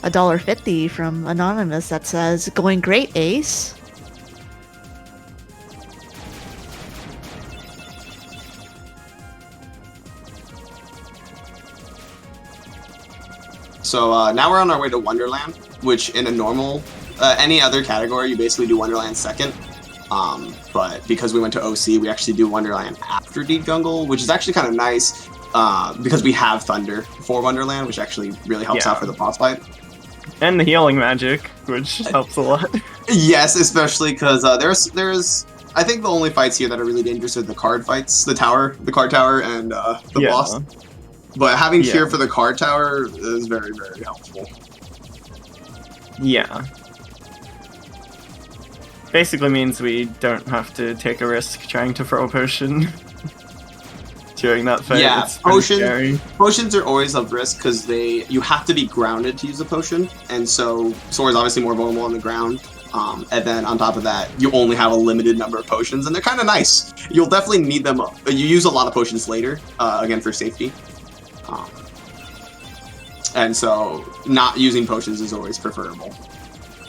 $1.50 from Anonymous that says, "Going great, Ace." So now we're on our way to Wonderland, which in a normal, any other category, you basically do Wonderland second. But because we went to OC, we actually do Wonderland after Deep Jungle, which is actually kind of nice because we have Thunder for Wonderland, which actually really helps out for the boss fight. And the healing magic, which helps a lot. Yes, especially because there's I think the only fights here that are really dangerous are the card fights, the card tower, and the boss. But having Fear for the card tower is very, very helpful. Yeah. Basically means we don't have to take a risk trying to throw a potion during that fight. Yeah, it's potions are always a risk because you have to be grounded to use a potion, and so Sora's obviously more vulnerable on the ground. And then on top of that, you only have a limited number of potions, and they're kind of nice. You'll definitely need them. You use a lot of potions later, again for safety. And so not using potions is always preferable.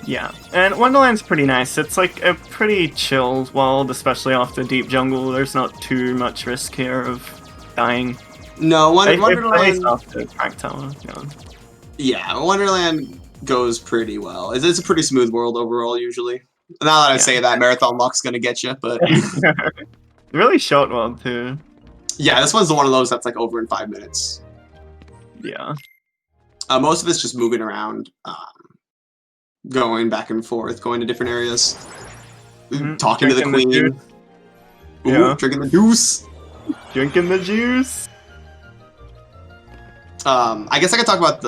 Yeah, and Wonderland's pretty nice. It's like a pretty chilled world, especially after Deep Jungle. There's not too much risk here of dying. No, Wonderland after Crank Tower. Yeah, Wonderland goes pretty well. It's a pretty smooth world overall usually. Now that I say that, Marathon Luck's gonna get you, but really short world too. Yeah, this one's the one of those that's like over in 5 minutes. Yeah. Most of it's just moving around, going back and forth, going to different areas, talking to the queen. Drinking the juice. Drinking the juice. I guess I could talk about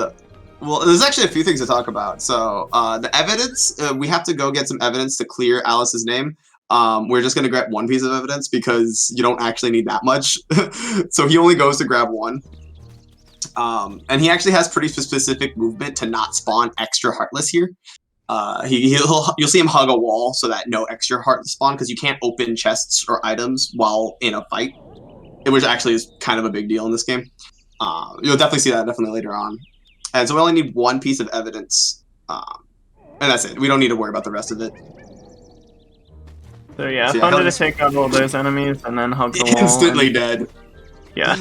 well, there's actually a few things to talk about. So the evidence, we have to go get some evidence to clear Alice's name. We're just going to grab one piece of evidence because you don't actually need that much. So he only goes to grab one. And he actually has pretty specific movement to not spawn extra Heartless here. You'll see him hug a wall so that no extra Heartless spawn because you can't open chests or items while in a fight, which actually is kind of a big deal in this game. You'll definitely see that later on. And so we only need one piece of evidence, and that's it. We don't need to worry about the rest of it. So yeah, Thunder to take out all those enemies and then hug the wall. Instantly dead. Yeah.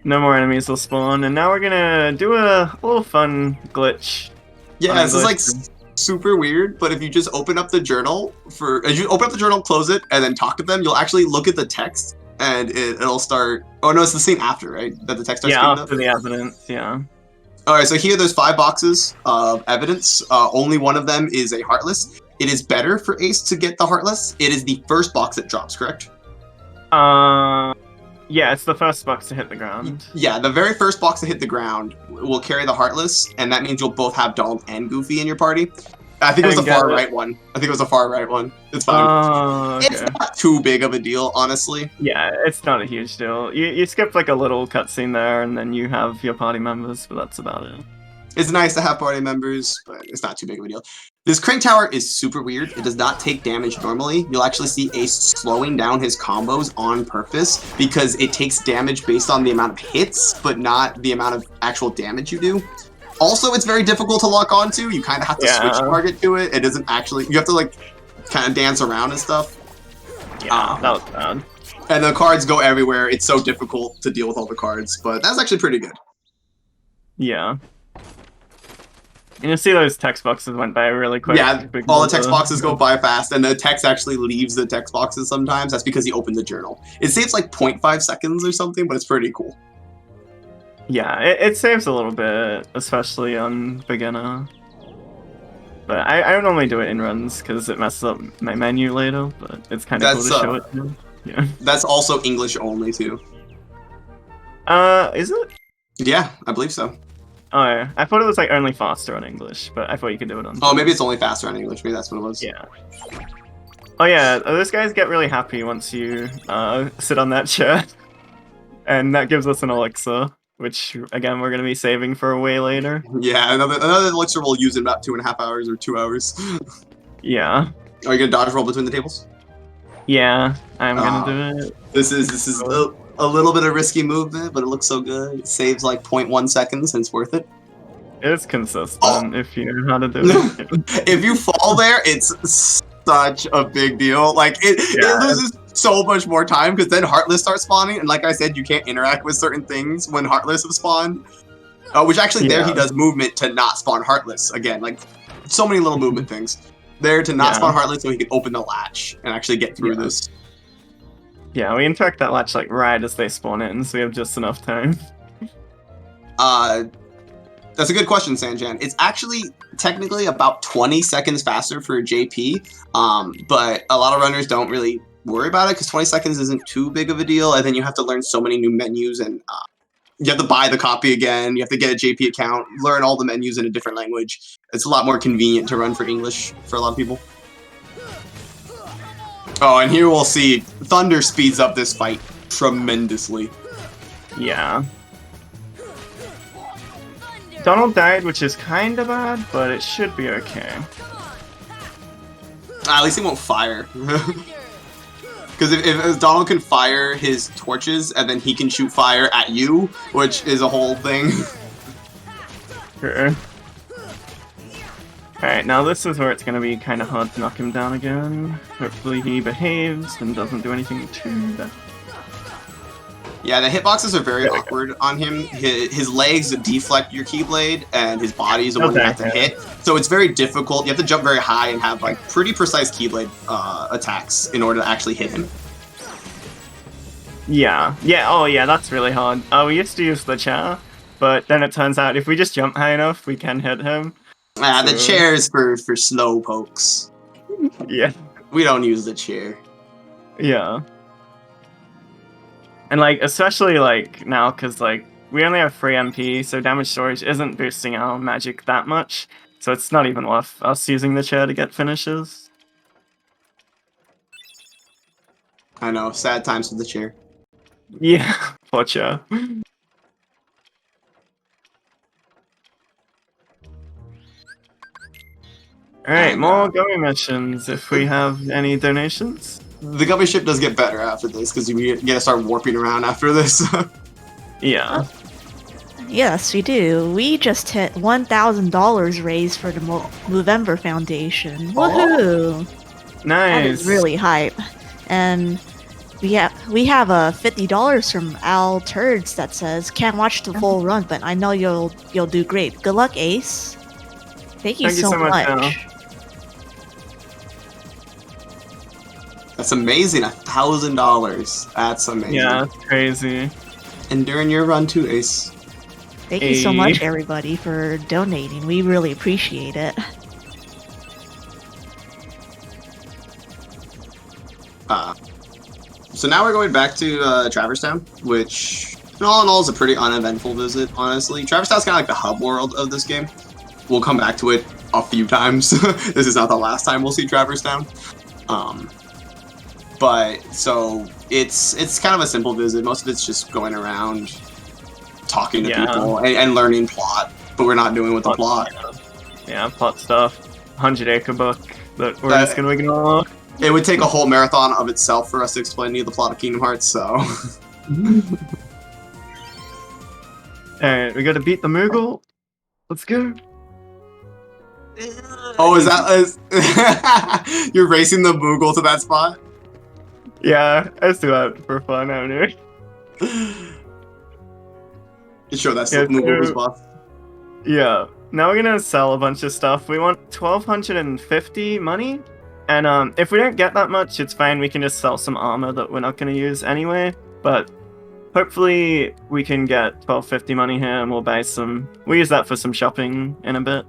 No more enemies will spawn, and now we're gonna do a little fun glitch. Yeah, this is like super weird, but if you just open up the journal close it, and then talk to them, you'll actually look at the text, and it'll start. Oh no, it's the scene after, right? That the text starts. Yeah, after the evidence. Yeah. All right, so here there's 5 boxes of evidence. Only one of them is a Heartless. It is better for Ace to get the Heartless. It is the first box that drops, correct? Yeah, it's the first box to hit the ground. Yeah, the very first box to hit the ground will carry the Heartless, and that means you'll both have Donald and Goofy in your party. I think it was the far right one. It's fine. Okay. It's not too big of a deal, honestly. Yeah, it's not a huge deal. You skip like a little cutscene there, and then you have your party members, but that's about it. It's nice to have party members, but it's not too big of a deal. This Crank Tower is super weird. It does not take damage normally. You'll actually see Ace slowing down his combos on purpose because it takes damage based on the amount of hits, but not the amount of actual damage you do. Also, it's very difficult to lock onto. You kind of have to switch target to it. It doesn't actually... You have to, like, kind of dance around and stuff. Yeah, that was bad. And the cards go everywhere. It's so difficult to deal with all the cards, but that's actually pretty good. Yeah. And you'll see those text boxes went by really quick. Yeah, all the text boxes go by fast, and the text actually leaves the text boxes sometimes. That's because he opened the journal. It saves like 0.5 seconds or something, but it's pretty cool. Yeah, it saves a little bit, especially on beginner. But I don't normally do it in runs because it messes up my menu later, but it's kind of cool to show it too. Yeah. That's also English only too. Is it? Yeah, I believe so. Oh, yeah. I thought it was like only faster on English, but I thought you could do it on. Oh, maybe it's only faster on English. Maybe that's what it was. Yeah. Oh yeah, those guys get really happy once you sit on that chair, and that gives us an elixir, which again we're gonna be saving for way later. Yeah, another elixir we'll use in about 2.5 hours or 2 hours. Yeah. Are you gonna dodge roll between the tables? Yeah, I'm gonna do it. This is A little bit of risky movement, but it looks so good. It saves like 0.1 seconds and it's worth it. It's consistent if you know how to do it. If you fall there, it's such a big deal. Like it loses so much more time because then Heartless starts spawning, and like I said, you can't interact with certain things when Heartless have spawned. Which actually there he does movement to not spawn Heartless again. Like so many little movement things there to not spawn Heartless, so he can open the latch and actually get through this. Yeah, we interact that latch like right as they spawn in, so we have just enough time. That's a good question, Sanjan. It's actually technically about 20 seconds faster for JP, but a lot of runners don't really worry about it because 20 seconds isn't too big of a deal, and then you have to learn so many new menus, and you have to buy the copy again, you have to get a JP account, learn all the menus in a different language. It's a lot more convenient to run for English for a lot of people. Oh, and here we'll see Thunder speeds up this fight tremendously. Yeah. Donald died, which is kind of bad, but it should be okay. At least he won't fire. Because if Donald can fire his torches, and then he can shoot fire at you, which is a whole thing. Sure. Alright, now this is where it's going to be kind of hard to knock him down again. Hopefully he behaves and doesn't do anything too bad. Yeah, the hitboxes are very awkward on him. His legs deflect your Keyblade, and his body is the one you have to hit. So it's very difficult. You have to jump very high and have like pretty precise Keyblade attacks in order to actually hit him. Yeah. Oh yeah, that's really hard. We used to use the chair, but then it turns out if we just jump high enough, we can hit him. The chair is for slow pokes. Yeah. We don't use the chair. Yeah. And like, especially like now, because like we only have 3 MP, so damage storage isn't boosting our magic that much. So it's not even worth us using the chair to get finishes. I know, sad times with the chair. Yeah, poor chair. Alright, more gummy missions if we have any donations. The gummy ship does get better after this because you gotta start warping around after this. Yeah. Yes, we do. We just hit $1,000 raised for the Movember Foundation. Woohoo! That is Nice. really hype. And we have $50 from Al Turds that says, "Can't watch the full run, but I know you'll do great. Good luck, Ace." Thank you so much. Al. That's amazing, $1,000. That's amazing. Yeah, that's crazy. And during your run too, Ace. Thank you so much, everybody, for donating. We really appreciate it. So now we're going back to Traverse Town, which all in all is a pretty uneventful visit, honestly. Traverse Town's kind of like the hub world of this game. We'll come back to it a few times. This is not the last time we'll see Traverse Town. But so it's kind of a simple visit. Most of it's just going around, talking to people, and learning plot. But we're not doing with the plot. Yeah, plot stuff. 100-acre book that we're just gonna ignore. It would take a whole marathon of itself for us to explain to you the plot of Kingdom Hearts. So. Alright, we gotta beat the Moogle. Let's go. Oh, is that you're racing the Moogle to that spot? Yeah, I just do that for fun out here. You sure that's the Moogle's boss? Yeah. Now we're gonna sell a bunch of stuff. We want 1,250 money, and if we don't get that much, it's fine. We can just sell some armor that we're not gonna use anyway. But hopefully we can get 1,250 money here, and we'll buy some. We'll use that for some shopping in a bit.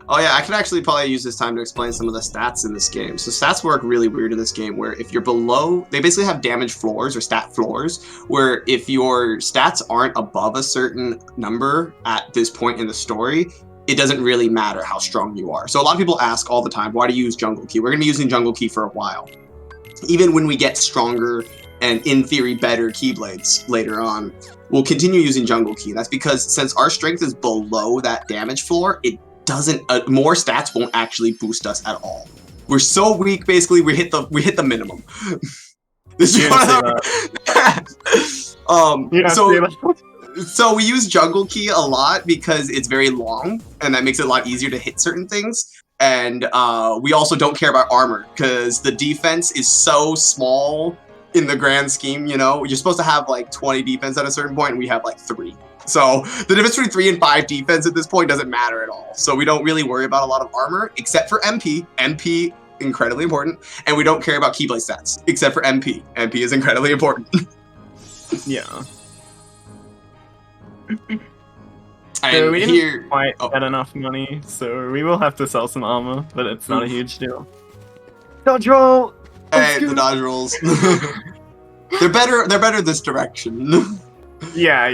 Oh yeah, I could actually probably use this time to explain some of the stats in this game. So stats work really weird in this game, where if you're below, they basically have damage floors or stat floors, where if your stats aren't above a certain number at this point in the story, it doesn't really matter how strong you are. So a lot of people ask all the time, why do you use Jungle Key? We're going to be using Jungle Key for a while. Even when we get stronger and in theory better Keyblades later on, we'll continue using Jungle Key. That's because since our strength is below that damage floor, it doesn't more stats won't actually boost us at all. We're so weak, basically we hit the minimum. This is You one didn't of see the- You don't so see that? so we use jungle key a lot because it's very long and that makes it a lot easier to hit certain things. And we also don't care about armor because the defense is so small in the grand scheme. You know, you're supposed to have like 20 defense at a certain point, and we have like 3. So the difference between 3 and 5 defense at this point doesn't matter at all. So we don't really worry about a lot of armor except for MP. MP incredibly important, and we don't care about keyblade stats except for MP. MP is incredibly important. Yeah. And So we didn't here, quite oh. get enough money, so we will have to sell some armor, but it's not a huge deal. Dodge roll! Hey, the dodge rolls. They're better this direction. Yeah,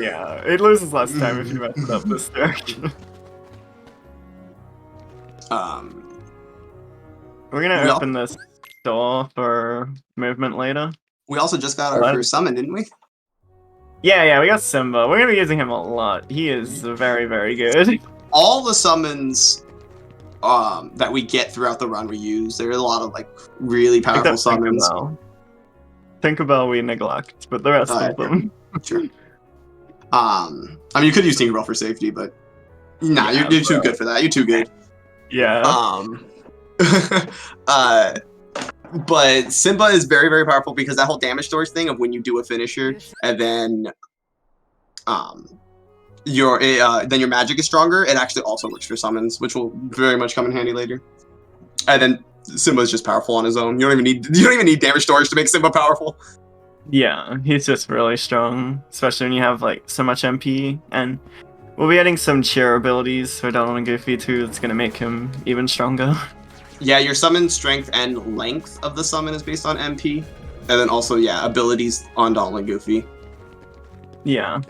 it loses less time if you mess it up this direction. We're gonna No. open this door for movement later. We also just got our What? first summon, didn't we? Yeah, we got Simba. We're gonna be using him a lot. He is very, very good. All the summons that we get throughout the run we use. There are a lot of like really powerful summons. Tinkerbell we neglect, but the rest of them. Sure. I mean, you could use Tinkerbell for safety, but nah, Yeah, you're too good for that. You're too good. Yeah. But Simba is very, very powerful because that whole damage storage thing of when you do a finisher and then your magic is stronger. It actually also works for summons, which will very much come in handy later. And then Simba is just powerful on his own. You don't even need damage storage to make Simba powerful. Yeah, he's just really strong, especially when you have like so much MP. And we'll be adding some cheer abilities for Donald and Goofy too. That's gonna make him even stronger. Yeah, your summon strength and length of the summon is based on MP. And then also, yeah, abilities on Donald and Goofy. Yeah.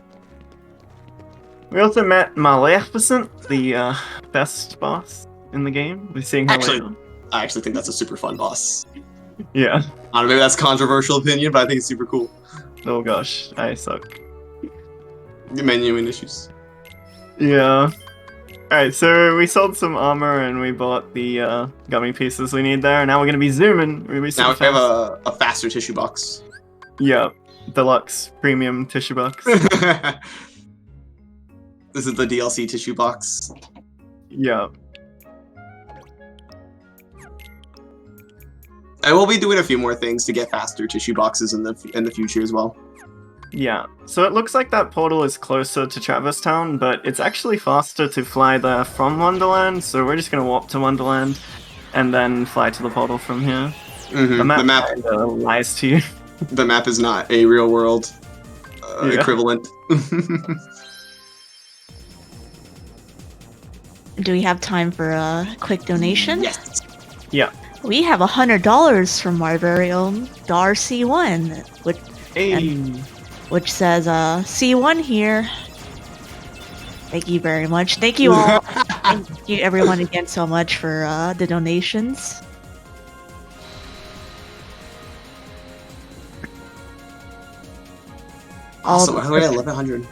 We also met Maleficent, the best boss in the game. We're seeing her Actually- later. I actually think that's a super fun boss. Yeah. I don't know, maybe that's a controversial opinion, but I think it's super cool. Oh gosh, I suck. Menu issues. Yeah. Alright, so we sold some armor and we bought the gummy pieces we need there. Now we're gonna be zooming. We're gonna be Now we super have fast. a faster tissue box. Yeah. Deluxe premium tissue box. This is the DLC tissue box. Yeah. And we'll be doing a few more things to get faster tissue boxes in the future as well. Yeah. So it looks like that portal is closer to Traverse Town, but it's actually faster to fly there from Wonderland, so we're just gonna warp to Wonderland and then fly to the portal from here. Mm-hmm. The map, The map, kinda lies to you. the map is not a real world Yeah. equivalent. Do we have time for a quick donation? Yes. Yeah. We have $100 from our very own Dar C1, which says C1 here. Thank you very much. Thank you all. Thank you everyone again so much for the donations. Awesome. We're at 1100.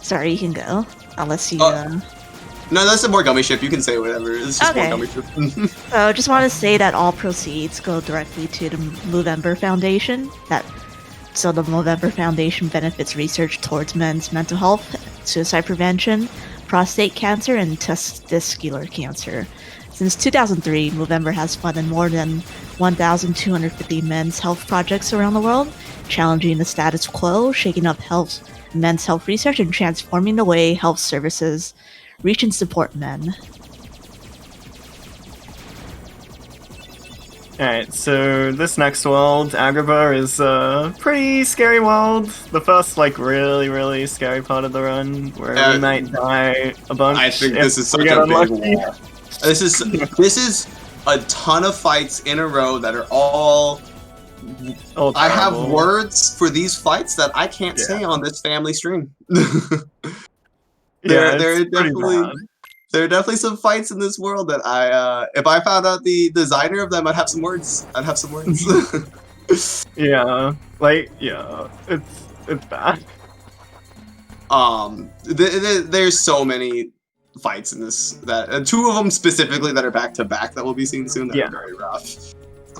Sorry, you can go. Unless you. No, that's a more gummy ship. You can say whatever. It's just more Okay. gummy ship. So, just want to say that all proceeds go directly to the Movember Foundation. So the Movember Foundation benefits research towards men's mental health, suicide prevention, prostate cancer, and testicular cancer. Since 2003, Movember has funded more than 1,250 men's health projects around the world, challenging the status quo, shaking up men's health research, and transforming the way health services reach and support men. Alright, so this next world, Agrabah, is a pretty scary world. The first, like, really, really scary part of the run, where we might die a bunch. I think if this is we such get a big unlucky. wall. This is a ton of fights in a row that are all. Oh, I have terrible. words for these fights that I can't Yeah. say on this family stream. Yeah, there it's pretty definitely- bad. There are definitely some fights in this world that if I found out the designer of them, I'd have some words. Yeah, like, yeah, it's bad. There's so many fights in this that 2 of them specifically that are back to back that we'll be seeing soon that Yeah. are very rough.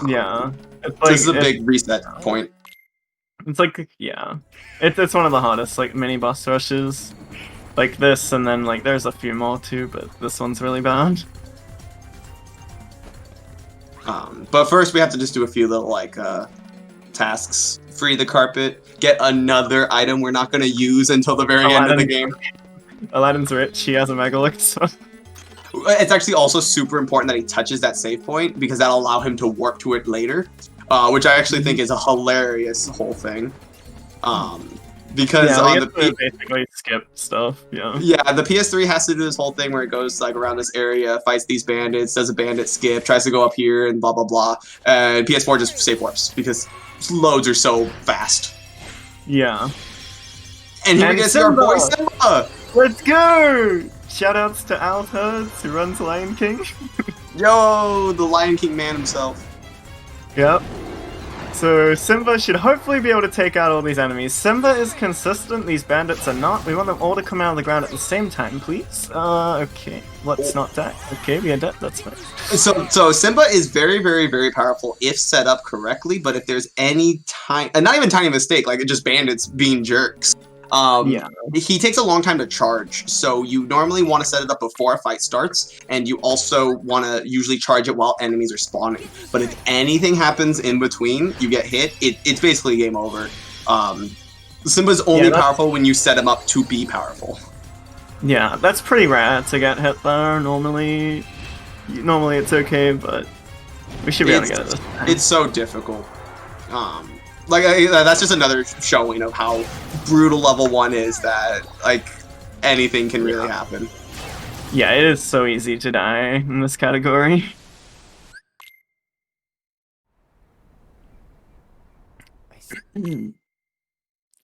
Yeah, It's So this is a big reset point. It's like, yeah, it's one of the hardest like mini boss rushes, like this, and then like there's a few more too, but this one's really bad. But first we have to just do a few little like tasks. Free the carpet, get another item we're not gonna use until the very end of the game. Aladdin's rich, he has a megalith. It's actually also super important that he touches that save point because that'll allow him to warp to it later, which I actually think is a hilarious whole thing. Because on the basically skip stuff, yeah. Yeah, the PS3 has to do this whole thing where it goes like around this area, fights these bandits, does a bandit skip, tries to go up here, and blah blah blah. And PS4 just save warps because loads are so fast. Yeah. And here we get to see our boy Simba. Let's go! Shoutouts to Al Hertz, who runs Lion King. Yo, the Lion King man himself. Yep. So Simba should hopefully be able to take out all these enemies. Simba is consistent, these bandits are not. We want them all to come out of the ground at the same time, please. Okay. Let's not die. Okay, we are dead, that's fine. So Simba is very, very, very powerful if set up correctly, but if there's any not even tiny mistake, like just bandits being jerks, he takes a long time to charge. So you normally want to set it up before a fight starts, and you also want to usually charge it while enemies are spawning. But if anything happens in between, you get hit, it's basically game over. Simba's only powerful when you set him up to be powerful. Yeah, that's pretty rare to get hit there. Normally it's okay, but we should be able to get it this time. It's so difficult. That's just another showing of how brutal level 1 is, that like anything can really happen. Yeah, it is so easy to die in this category.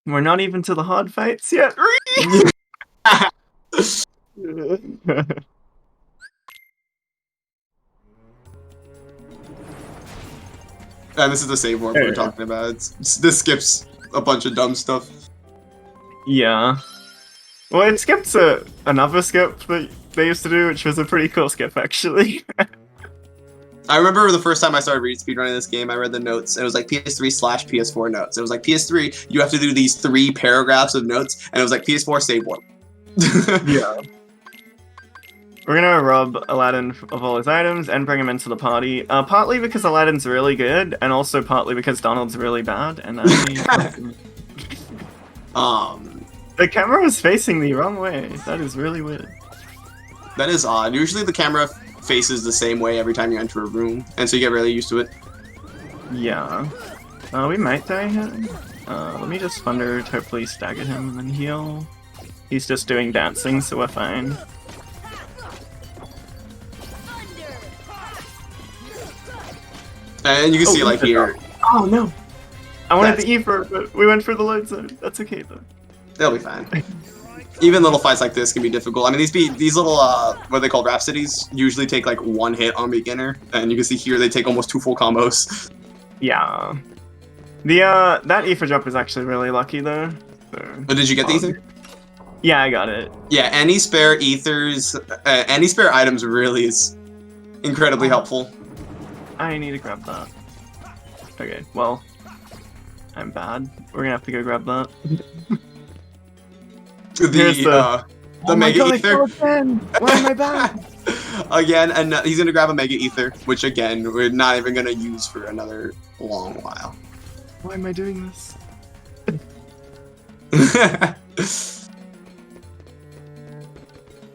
We're not even to the hard fights yet. And this is the save warp we're talking about. This skips a bunch of dumb stuff. Yeah. Well, it skips another skip that they used to do, which was a pretty cool skip, actually. I remember the first time I started reading speedrunning this game, I read the notes, and it was like PS3/PS4 notes. It was like, PS3, you have to do these 3 paragraphs of notes, and it was like, PS4, save warp. Yeah. We're gonna rob Aladdin of all his items and bring him into the party. Partly because Aladdin's really good, and also partly because Donald's really bad. And the camera was facing the wrong way. That is really weird. That is odd. Usually the camera faces the same way every time you enter a room, and so you get really used to it. Yeah. We might die here. Let me just Thunder to hopefully stagger him and then heal. He's just doing dancing, so we're fine. And you can see like here. Oh no! I wanted the Ether, but we went for the load zone. That's okay though. They'll be fine. Even little fights like this can be difficult. I mean, these little what are they called, Rhapsodies, usually take like 1 hit on beginner, and you can see here they take almost 2 full combos. Yeah. The that Ether drop is actually really lucky though. So, but did you get the Ether? Yeah, I got it. Yeah, any spare Ethers, any spare items really is incredibly helpful. I need to grab that. Okay, well, I'm bad. We're gonna have to go grab that. the Mega Ether. Why am I bad? Again, and he's gonna grab a Mega Ether, which again we're not even gonna use for another long while. Why am I doing this?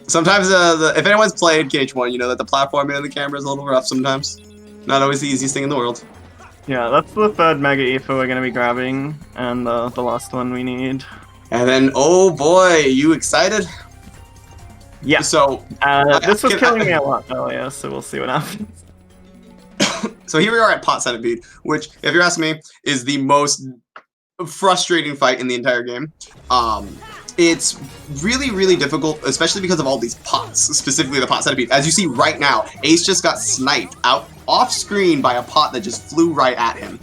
Sometimes, if anyone's played KH1, you know that the platforming of the camera is a little rough sometimes. Not always the easiest thing in the world. Yeah, that's the 3rd Mega Ether we're gonna be grabbing, and the last one we need. And then, oh boy, you excited? Yeah. So this was killing me a lot earlier, so we'll see what happens. So here we are at Pot Centipede, which, if you're asking me, is the most frustrating fight in the entire game. It's really, really difficult, especially because of all these pots, specifically the Pot Centipede. As you see right now, Ace just got sniped out off screen by a pot that just flew right at him.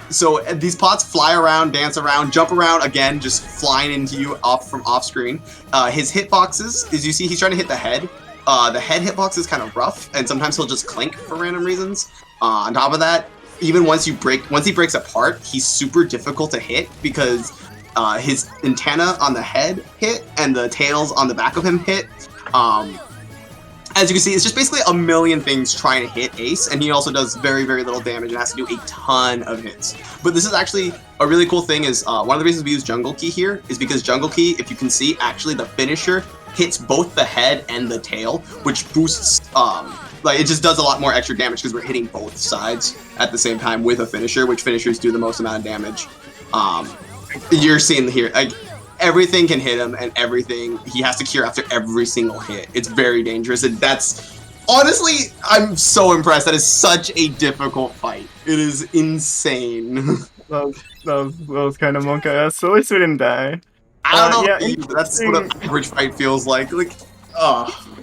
So these pots fly around, dance around, jump around, again, just flying into you from off screen. His hitboxes, as you see, he's trying to hit the head. The head hitbox is kind of rough, and sometimes he'll just clink for random reasons. On top of that, even once he breaks apart, he's super difficult to hit because his antenna on the head hit and the tails on the back of him hit. As you can see, it's just basically a million things trying to hit Ace, and he also does very, very little damage and has to do a ton of hits. But this is actually a really cool thing is one of the reasons we use Jungle Key here is because Jungle Key, if you can see, actually the finisher hits both the head and the tail, which boosts, like it just does a lot more extra damage because we're hitting both sides at the same time with a finisher, which finishers do the most amount of damage. You're seeing here, like, everything can hit him, and everything he has to cure after every single hit. It's very dangerous, and that's honestly, I'm so impressed. That is such a difficult fight. It is insane. That was kind of monka-esque, so at least we didn't die. I don't know. Yeah, That's what an average fight feels like. Like,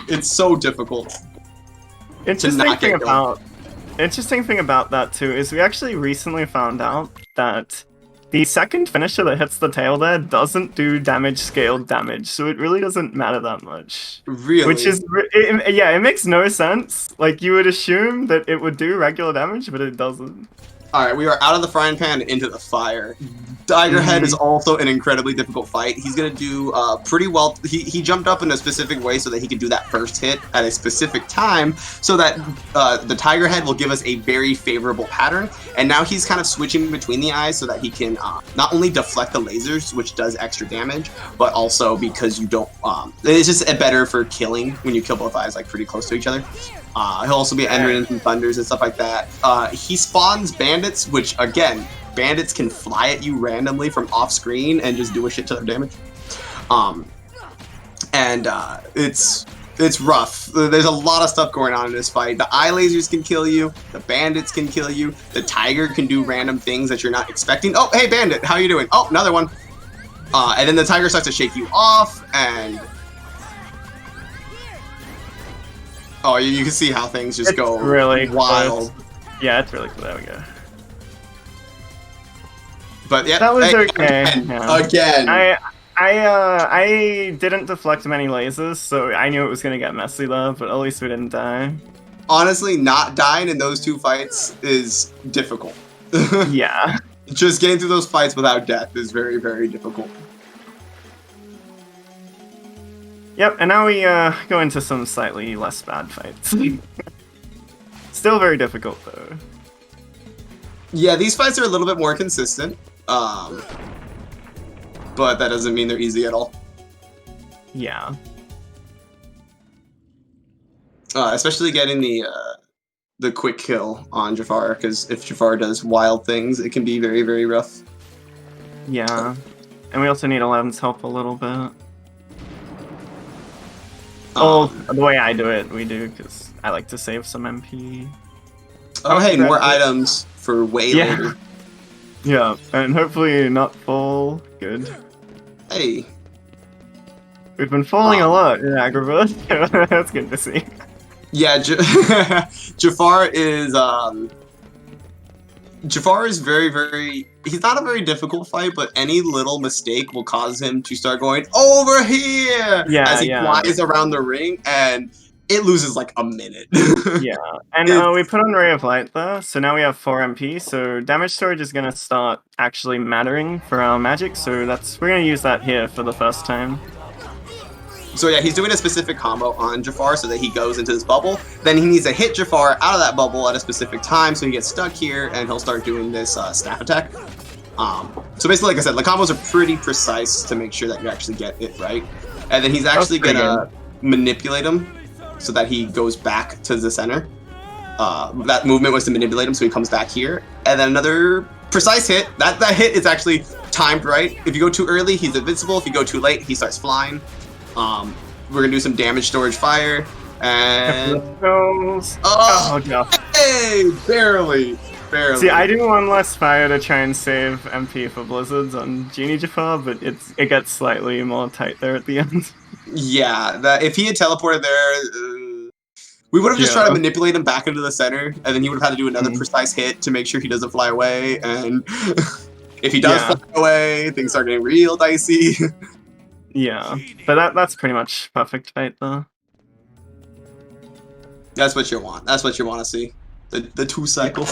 it's so difficult. Interesting thing about that too is we actually recently found out that the second finisher that hits the tail there doesn't do scaled damage, so it really doesn't matter that much. Really? Which is, it makes no sense. Like, you would assume that it would do regular damage, but it doesn't. Alright, we are out of the frying pan and into the fire. Tiger Head is also an incredibly difficult fight. He's going to do pretty well. He jumped up in a specific way so that he could do that first hit at a specific time so that the Tiger Head will give us a very favorable pattern. And now he's kind of switching between the eyes so that he can not only deflect the lasers, which does extra damage, but also because you don't... it's just better for killing when you kill both eyes like pretty close to each other. He'll also be entering some thunders and stuff like that. He spawns bandits, which, again... Bandits can fly at you randomly from off screen and just do a shit ton of damage. It's rough. There's a lot of stuff going on in this fight. The eye lasers can kill you. The bandits can kill you. The tiger can do random things that you're not expecting. Oh, hey bandit, how you doing? Oh, another one. And then the tiger starts to shake you off, and you can see how things just go really wild. Close. Yeah, it's really cool. There we go. But yeah, that was okay. Again. I didn't deflect many lasers, so I knew it was gonna get messy though. But at least we didn't die. Honestly, not dying in those two fights is difficult. Yeah. Just getting through those fights without death is very, very difficult. Yep, and now we go into some slightly less bad fights. Still very difficult though. Yeah, these fights are a little bit more consistent. But that doesn't mean they're easy at all. Yeah. Especially getting the quick kill on Jafar, because if Jafar does wild things, it can be very, very rough. Yeah. And we also need Aladdin's help a little bit. The way I do it, we do, because I like to save some MP. Oh, hey, more items for way later. Yeah, and hopefully not fall. Good. Hey. We've been falling a lot in Agrabah. That's good to see. Yeah, Jafar is very, very... He's not a very difficult fight, but any little mistake will cause him to start going, over here! As he flies around the ring, and it loses like a minute. Yeah, and we put on Ray of Light though, so now we have 4 MP, so damage storage is going to start actually mattering for our magic, so we're going to use that here for the first time. So yeah, he's doing a specific combo on Jafar so that he goes into this bubble. Then he needs to hit Jafar out of that bubble at a specific time, so he gets stuck here, and he'll start doing this staff attack. So basically, like I said, the combos are pretty precise to make sure that you actually get it right. And then he's actually going to manipulate him so that he goes back to the center. That movement was to manipulate him, so he comes back here. And then another precise hit. That hit is actually timed right. If you go too early, he's invincible. If you go too late, he starts flying. We're gonna do some damage storage fire, and no. Hey, barely. See, I do one less fire to try and save MP for blizzards on Genie Jafar, but it gets slightly more tight there at the end. Yeah, if he had teleported there, we would have just tried to manipulate him back into the center, and then he would have had to do another precise hit to make sure he doesn't fly away. And if he does fly away, things start getting real dicey. Yeah, but that's pretty much perfect fight though. That's what you want. That's what you want to see. The 2 cycle.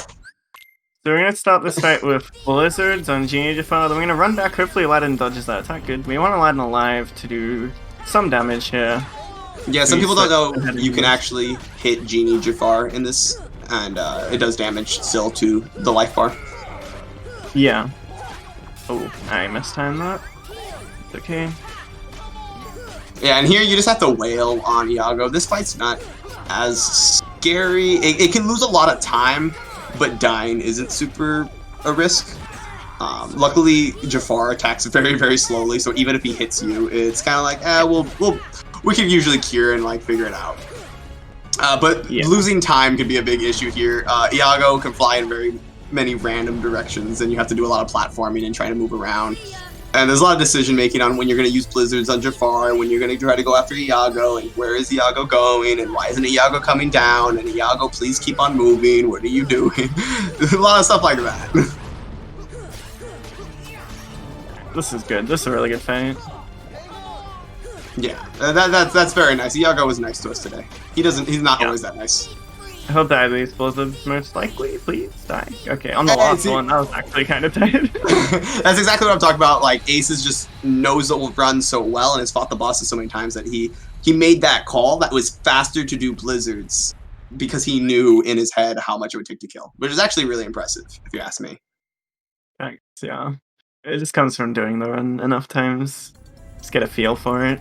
So we're gonna start this fight with Blizzards on Genie Jafar, then we're gonna run back, hopefully Aladdin dodges that attack. Good. We want Aladdin alive to do some damage here. Yeah, some people don't know you can use. actually hit Genie Jafar in this, and it does damage still to the life bar. Yeah. Oh, I mistimed that. It's okay. Yeah, and here you just have to wail on Iago. This fight's not as scary. It can lose a lot of time, but dying isn't super a risk. Luckily, Jafar attacks very, very slowly, so even if he hits you, it's kind of like, we can usually cure and like figure it out. But losing time could be a big issue here. Iago can fly in very many random directions, and you have to do a lot of platforming and trying to move around. And there's a lot of decision making on when you're going to use Blizzards on Jafar, when you're going to try to go after Iago, and where is Iago going, and why isn't Iago coming down, and Iago, please keep on moving, what are you doing? There's a lot of stuff like that. This is good. This is a really good fight. Yeah, that's very nice. Iago was nice to us today. He's not always that nice. He'll die to these Blizzards, most likely. Please die. Okay, on the last one, that was actually kind of tight. That's exactly what I'm talking about. Like, Aces just knows the run so well and has fought the bosses so many times that he made that call that was faster to do Blizzards because he knew in his head how much it would take to kill, which is actually really impressive, if you ask me. Thanks, yeah. It just comes from doing the run enough times. Just get a feel for it.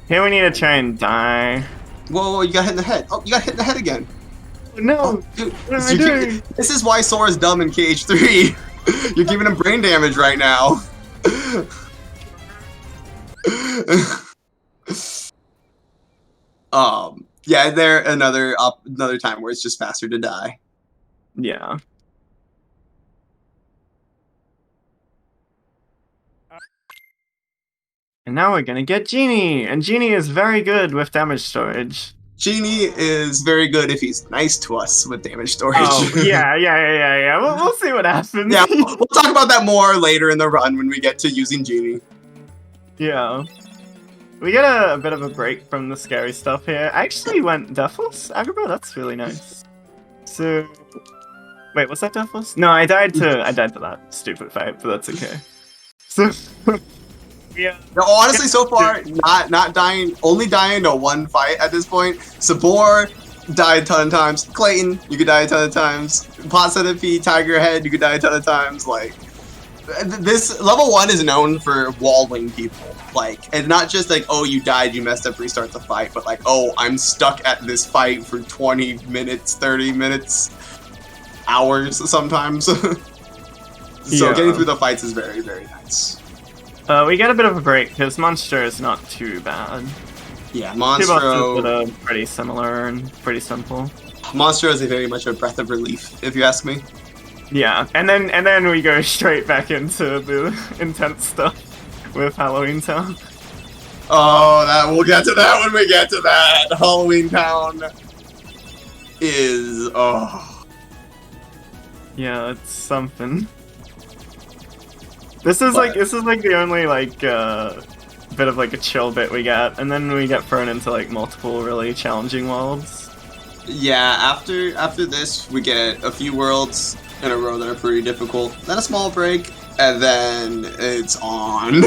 Here we need to try and die. Whoa, you got hit in the head. Oh, you got hit in the head again. No! Oh, dude, What am I doing? This is why Sora's dumb in KH3. You're giving him brain damage right now. Yeah, there another time where it's just faster to die. Yeah. And now we're gonna get Genie! And Genie is very good with damage storage. Genie is very good if he's nice to us with damage storage. Oh, yeah. We'll see what happens. Yeah, we'll talk about that more later in the run when we get to using Genie. Yeah. We get a bit of a break from the scary stuff here. I actually went Deathless Agrabah, that's really nice. So... Wait, was that Deathless? No, I died to that stupid fight, but that's okay. So... Yeah. No, honestly, so far, not dying, only dying to one fight at this point. Sabor died a ton of times. Clayton, you could die a ton of times. Pot Centipede, Tiger Head, you could die a ton of times. Like, this level 1 is known for walling people. Like, and not just like, oh, you died, you messed up, restart the fight, but like, oh, I'm stuck at this fight for 20 minutes, 30 minutes, hours sometimes. So getting through the fights is very, very nice. We get a bit of a break because Monstro is not too bad. Yeah, Two bosses that Monstro. are pretty similar and pretty simple. Monstro is very much a breath of relief, if you ask me. Yeah, and then we go straight back into the intense stuff with Halloween Town. Oh, we'll get to that when we get to that. Halloween Town is Yeah, it's something. This is like the only like bit of like a chill bit we get, and then we get thrown into like multiple really challenging worlds. Yeah, after this we get a few worlds in a row that are pretty difficult, then a small break, and then it's on.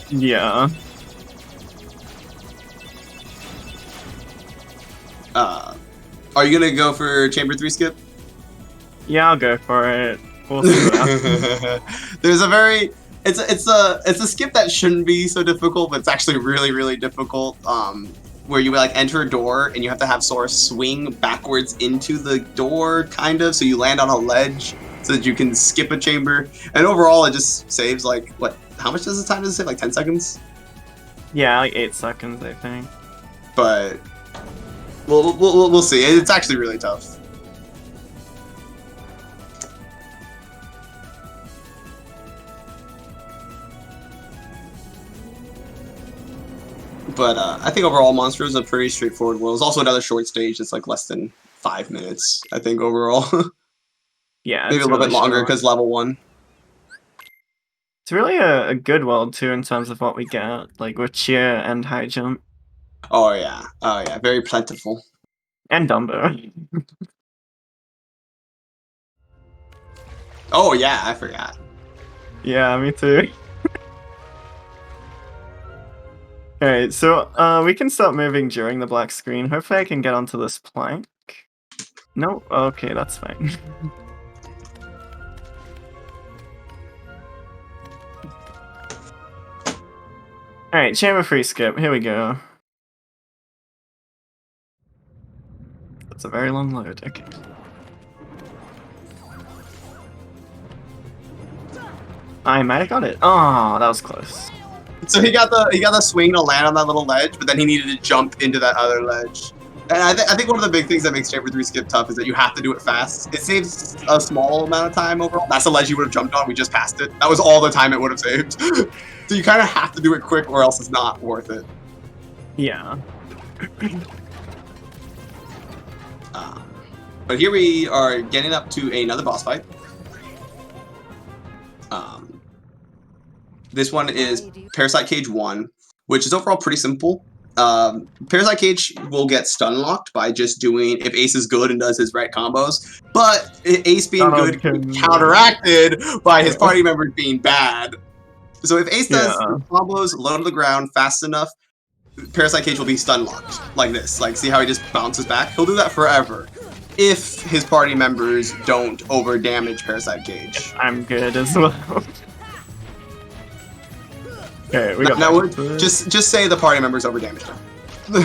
Yeah. Are you gonna go for Chamber 3 skip? Yeah, I'll go for it. We'll see what happens. There's a very it's a skip that shouldn't be so difficult, but it's actually really, really difficult. Where you like enter a door and you have to have Sora swing backwards into the door, kind of, so you land on a ledge so that you can skip a chamber. And overall, it just saves like what? How much does the time save? Like 10 seconds? Yeah, like 8 seconds, I think. But we'll see. It's actually really tough. But I think overall, Monster is a pretty straightforward world. It's also another short stage. It's like less than 5 minutes, I think, overall. Yeah, Maybe a little bit longer because level 1. It's really a good world too in terms of what we get, like with cheer and high jump. Oh yeah, very plentiful. And Dumbo. Oh yeah, I forgot. Yeah, me too. Alright, so we can start moving during the black screen. Hopefully I can get onto this plank. No? Okay, that's fine. Alright, chamber free skip. Here we go. That's a very long load. Okay. I might have got it. Oh, that was close. So he got the swing to land on that little ledge, but then he needed to jump into that other ledge. And I think one of the big things that makes Chamber 3 skip tough is that you have to do it fast. It saves a small amount of time overall. That's the ledge you would have jumped on. We just passed it. That was all the time it would have saved. So you kind of have to do it quick or else it's not worth it. Yeah. But here we are getting up to another boss fight. This one is Parasite Cage 1, which is overall pretty simple. Parasite Cage will get stun locked by just doing, if Ace is good and does his right combos, but Ace being good can be counteracted by his party members being bad. So if Ace does combos low to the ground fast enough, Parasite Cage will be stun locked like this. Like, see how he just bounces back? He'll do that forever if his party members don't over damage Parasite Cage. I'm good as well. Okay, we got now just say the party members over damaged him. They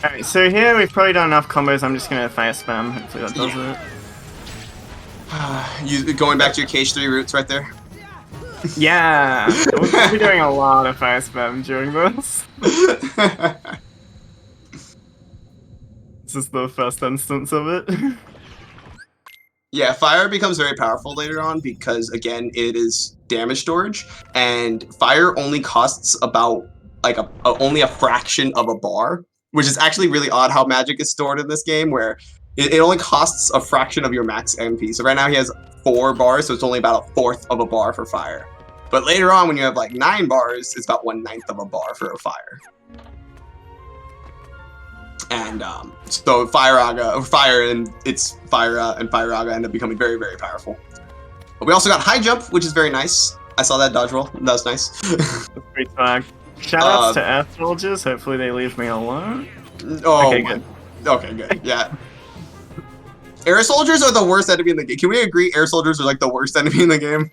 Alright, so here we've probably done enough combos. I'm just gonna fire spam. Hopefully that does it. You going back to your Cage 3 roots right there? Yeah, we'll be doing a lot of fire spam during this. This is the first instance of it. Yeah, fire becomes very powerful later on because, again, it is damage storage, and fire only costs about like only a fraction of a bar, which is actually really odd how magic is stored in this game, where it only costs a fraction of your max MP. So right now he has 4 bars, so it's only about a fourth of a bar for fire. But later on, when you have like 9 bars, it's about 1/9 of a bar for a fire. And so Fire and Fire end up becoming very, very powerful. But we also got high jump, which is very nice. I saw that dodge roll. That was nice. That's great swag. Shoutouts to Earth Soldiers. Hopefully they leave me alone. Oh, okay, good. Okay, good. Yeah. Air Soldiers are the worst enemy in the game. Can we agree Air Soldiers are like the worst enemy in the game?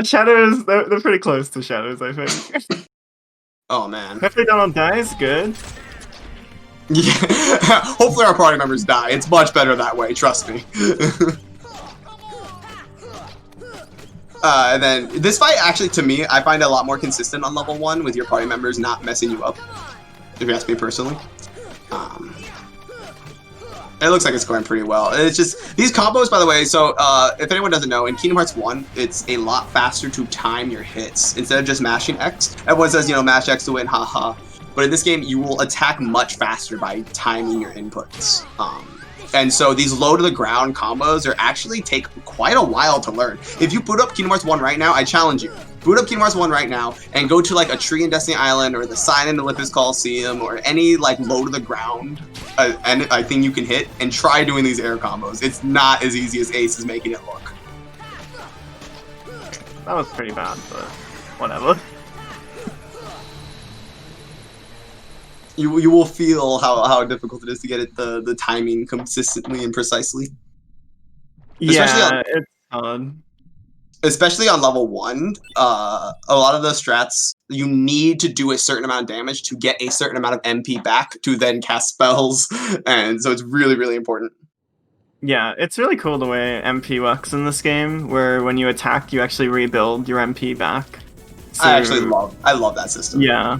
Shadows, they're pretty close to Shadows, I think. Oh, man. Hopefully Donald dies. Good. Yeah. Hopefully our party members die. It's much better that way, trust me. And then this fight, actually, to me, I find it a lot more consistent on level 1 with your party members not messing you up, if you ask me personally. It looks like it's going pretty well. It's just, these combos, by the way, so if anyone doesn't know, in Kingdom Hearts 1, it's a lot faster to time your hits instead of just mashing X. Everyone says, you know, mash X to win, haha. But in this game, you will attack much faster by timing your inputs. And so these low to the ground combos are actually take quite a while to learn. If you boot up Kingdom Hearts 1 right now, I challenge you. Boot up Kingdom Hearts 1 right now and go to like a tree in Destiny Island or the sign in Olympus Coliseum or any like low to the ground thing you can hit and try doing these air combos. It's not as easy as Ace is making it look. That was pretty bad, but whatever. You will feel how difficult it is to get it the timing consistently and precisely. Yeah, it's hard. Especially on level 1, a lot of the strats, you need to do a certain amount of damage to get a certain amount of MP back to then cast spells, and so it's really, really important. Yeah, it's really cool the way MP works in this game, where when you attack, you actually rebuild your MP back. So, I love that system. Yeah.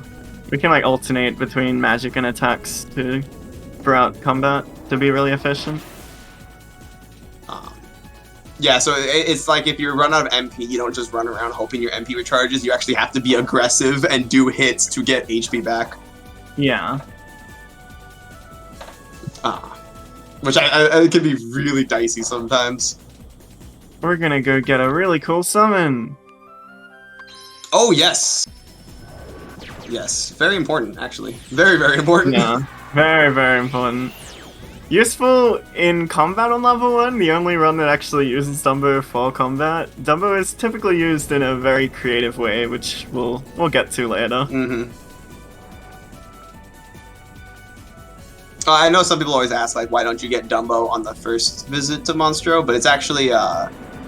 We can like alternate between magic and attacks throughout combat to be really efficient. Yeah, so it's like if you run out of MP, you don't just run around hoping your MP recharges. You actually have to be aggressive and do hits to get HP back. Yeah. Which I can be really dicey sometimes. We're gonna go get a really cool summon. Oh, yes. Yes, very important, actually. Very, very important. Yeah, very, very important. Useful in combat on level 1, the only run that actually uses Dumbo for combat. Dumbo is typically used in a very creative way, which we'll get to later. Mm-hmm. I know some people always ask, like, why don't you get Dumbo on the first visit to Monstro? But it's actually,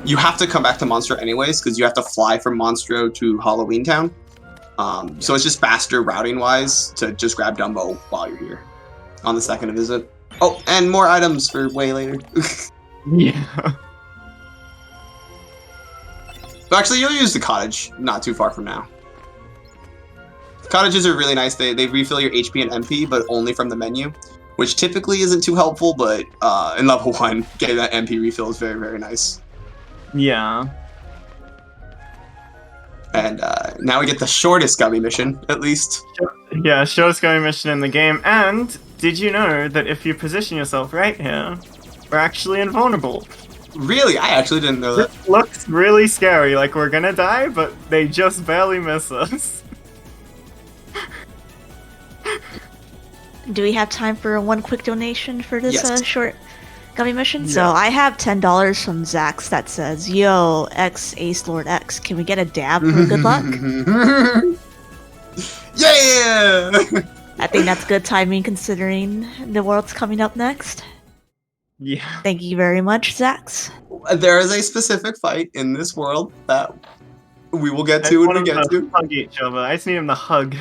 you have to come back to Monstro anyways, because you have to fly from Monstro to Halloween Town. So it's just faster routing-wise to just grab Dumbo while you're here on the second visit. Oh, and more items for way later. Yeah. But actually, you'll use the cottage not too far from now. Cottages are really nice. They refill your HP and MP, but only from the menu, which typically isn't too helpful, but in level 1, getting that MP refill is very, very nice. Yeah. And now we get the shortest gummy mission, at least. Yeah, shortest going mission in the game. And did you know that if you position yourself right here, we're actually invulnerable? Really? I actually didn't know that. This looks really scary, like we're gonna die, but they just barely miss us. Do we have time for one quick donation for this Yes. short gummy mission? Yeah. So I have $10 from Zax that says, "Yo, X Ace Lord X, can we get a dab for good luck?" Yeah! I think that's good timing considering the world's coming up next. Yeah. Thank you very much, Zax. There is a specific fight in this world that we will get to when we get to. Hug each other. I just need him to hug.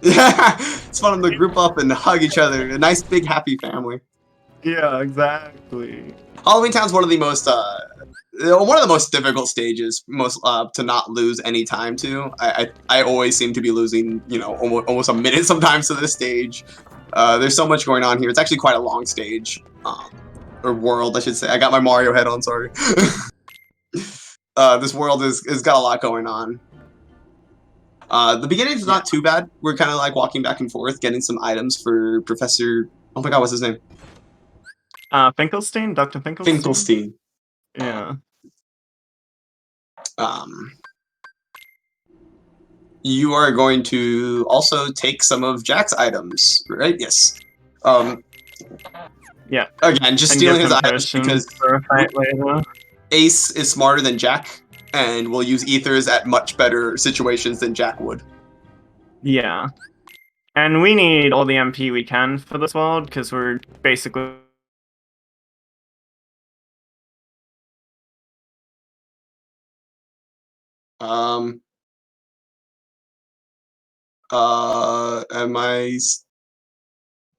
Yeah, it's fun to group up and hug each other. A nice big happy family. Yeah, exactly. Halloween Town's one of the most difficult stages, most to not lose any time to. I always seem to be losing, almost a minute sometimes to this stage. There's so much going on here. It's actually quite a long stage, or world, I should say. I got my Mario head on. Sorry. This world is got a lot going on. The beginning is not too bad. We're kind of like walking back and forth, getting some items for Professor. Oh my God, what's his name? Finkelstein? Dr. Finkelstein? Finkelstein. Yeah. You are going to also take some of Jack's items, right? Yes. Yeah. Again, just And stealing give his him items potions because for a fight later. Ace is smarter than Jack, and will use ethers at much better situations than Jack would. Yeah. And we need all the MP we can for this world, because we're basically...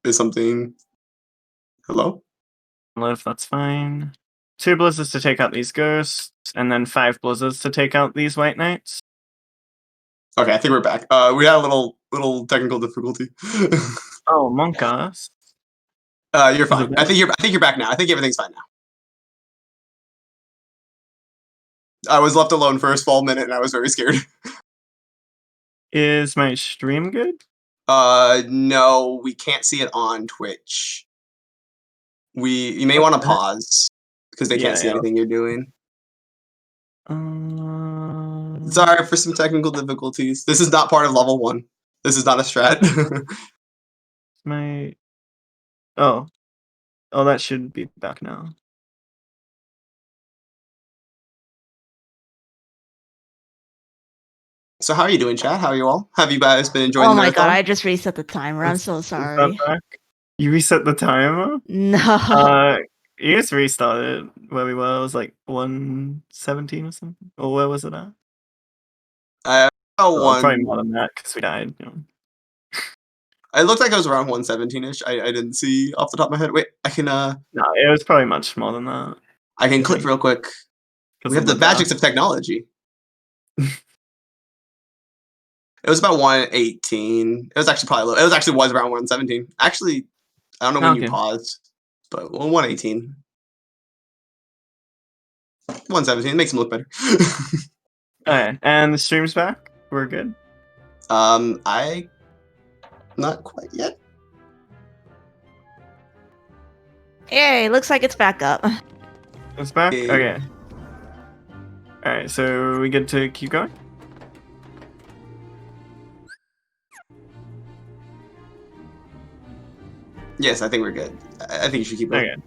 Is something... Hello? Live, that's fine. 2 blizzards to take out these ghosts, and then 5 blizzards to take out these white knights. Okay, I think we're back. We had a little technical difficulty. Oh, Monkas. You're fine. I think you're back now. I think everything's fine now. I was left alone for a small minute, and I was very scared. Is my stream good? No, we can't see it on Twitch. You may want to pause because they can't see anything you're doing. Sorry for some technical difficulties. This is not part of level 1. This is not a strat. Oh, that should be back now. So how are you doing, chat? How are you all? Have you guys been enjoying Oh the my marathon? god, I just reset the timer. I'm so sorry. You reset the timer? No. You just restarted where we were. It was like 117 or something. Or where was it at? Probably more than that because we died. It looked like it was around 117-ish. I didn't see off the top of my head. Wait, I can No, it was probably much more than that. I can click real quick. We have the magics of technology. It was about 118. It was actually probably low. It was around 117. Actually, I don't know when you paused, but 118. 117 makes him look better. Alright, and the stream's back? We're good? Not quite yet. Yay, looks like it's back up. It's back? Okay. Alright, so we good to keep going? Yes, I think we're good. I think you should keep going. Okay.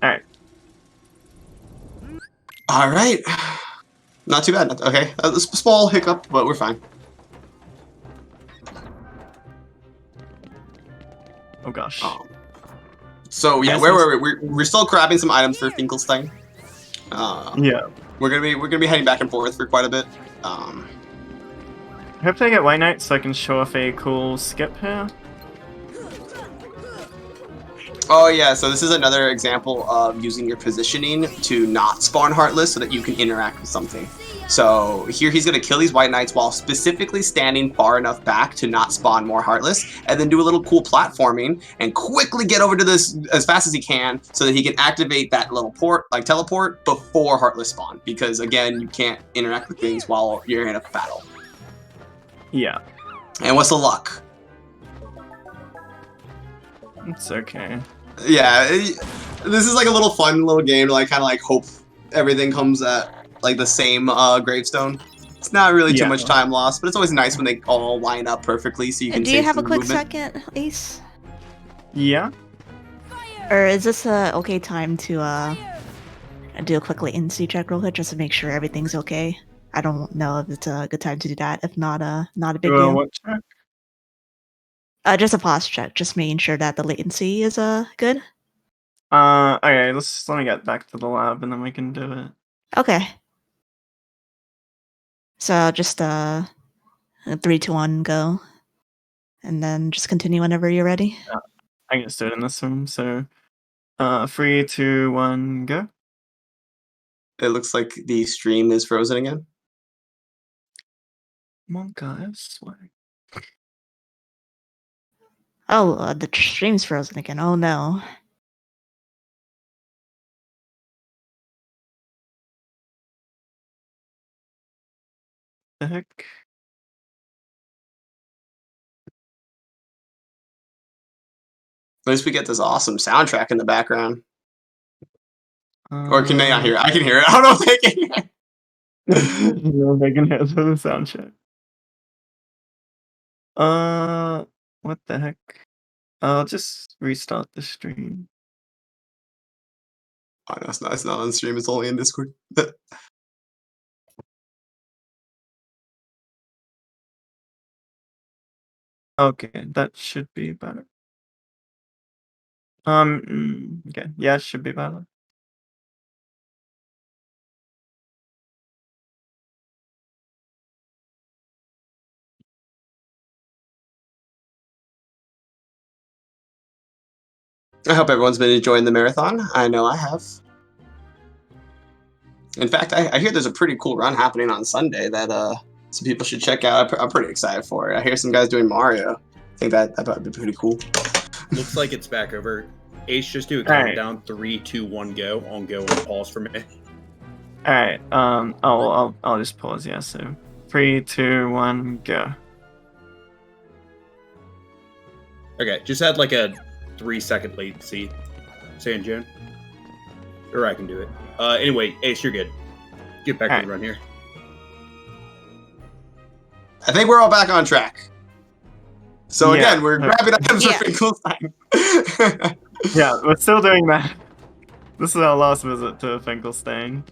Alright. All right. Not too bad. Okay. A small hiccup, but we're fine. Oh gosh. So yeah, Yes, where were we? We're still grabbing some items for Finkelstein. Yeah. We're gonna be heading back and forth for quite a bit. I hope I get White Knight so I can show off a cool skip here. Oh yeah, so this is another example of using your positioning to not spawn Heartless so that you can interact with something. So here he's going to kill these White Knights while specifically standing far enough back to not spawn more Heartless, and then do a little cool platforming and quickly get over to this as fast as he can so that he can activate that little teleport before Heartless spawn, because again, you can't interact with things while you're in a battle. Yeah. And what's the luck? It's okay. Yeah, this is like a little fun little game to like kind of like hope everything comes at like the same gravestone. It's not really too much time lost, but it's always nice when they all line up perfectly so you can. Do you have a quick movement. second, Ace? Yeah. Or is this a okay time to do a quick latency check real quick just to make sure everything's okay? I don't know if it's a good time to do that. If not, not a big deal. What check? Just a pause check, just making sure that the latency is good. Okay, let me get back to the lab and then we can do it. Okay. So just 3, 2, 1, go, and then just continue whenever you're ready. I can just do it in this room. So, 3, 2, 1, go. It looks like the stream is frozen again. Come on, guys. Why? Oh, the stream's frozen again. Oh no. The heck? At least we get this awesome soundtrack in the background. Or can they not hear it? I can hear it. I don't know if they can hear it. No, they can hear the sound check. What the heck? I'll just restart the stream. Oh, no, it's not on stream. It's only in Discord. Okay, that should be better. Okay, yeah, it should be better. I hope everyone's been enjoying the marathon. I know I have. In fact, I hear there's a pretty cool run happening on Sunday that some people should check out. I'm pretty excited for it. I hear some guys doing Mario. I think that would be pretty cool. Looks like it's back over. Ace, just do a All right. countdown. 3, 2, 1, go. On go and pause for a minute. All right. I'll just pause. Yeah. So 3, 2, 1, go. Okay, just add like a 3-second latency, Sanjun. Or I can do it. Anyway, Ace, you're good. Get back to the run here. I think we're all back on track. So Yeah. again, we're grabbing items for Finkelstein. Yeah, we're still doing that. This is our last visit to Finkelstein.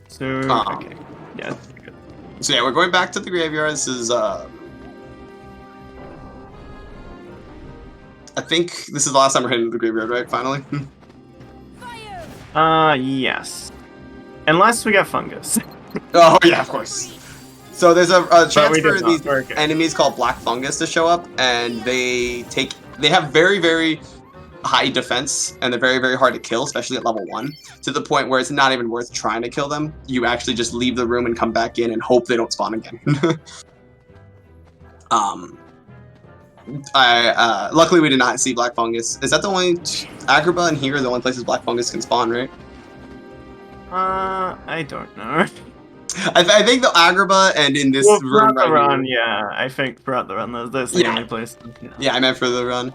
So okay, yeah. Good. So yeah, we're going back to the graveyard. This is I think this is the last time we're heading to the graveyard, right? Finally. Yes. Unless we get fungus. Oh yeah, of course. So there's a chance for these Okay. enemies called black fungus to show up, and they have very, very high defense, and they're very, very hard to kill, especially at level 1, to the point where it's not even worth trying to kill them. You actually just leave the room and come back in and hope they don't spawn again. Luckily we did not see black fungus. Is that the only Agrabah and here are the only places black fungus can spawn, right? I don't know. I think the Agrabah and in this room throughout the right run, here. yeah. I think throughout the run, those the only places. Yeah, I meant for the run.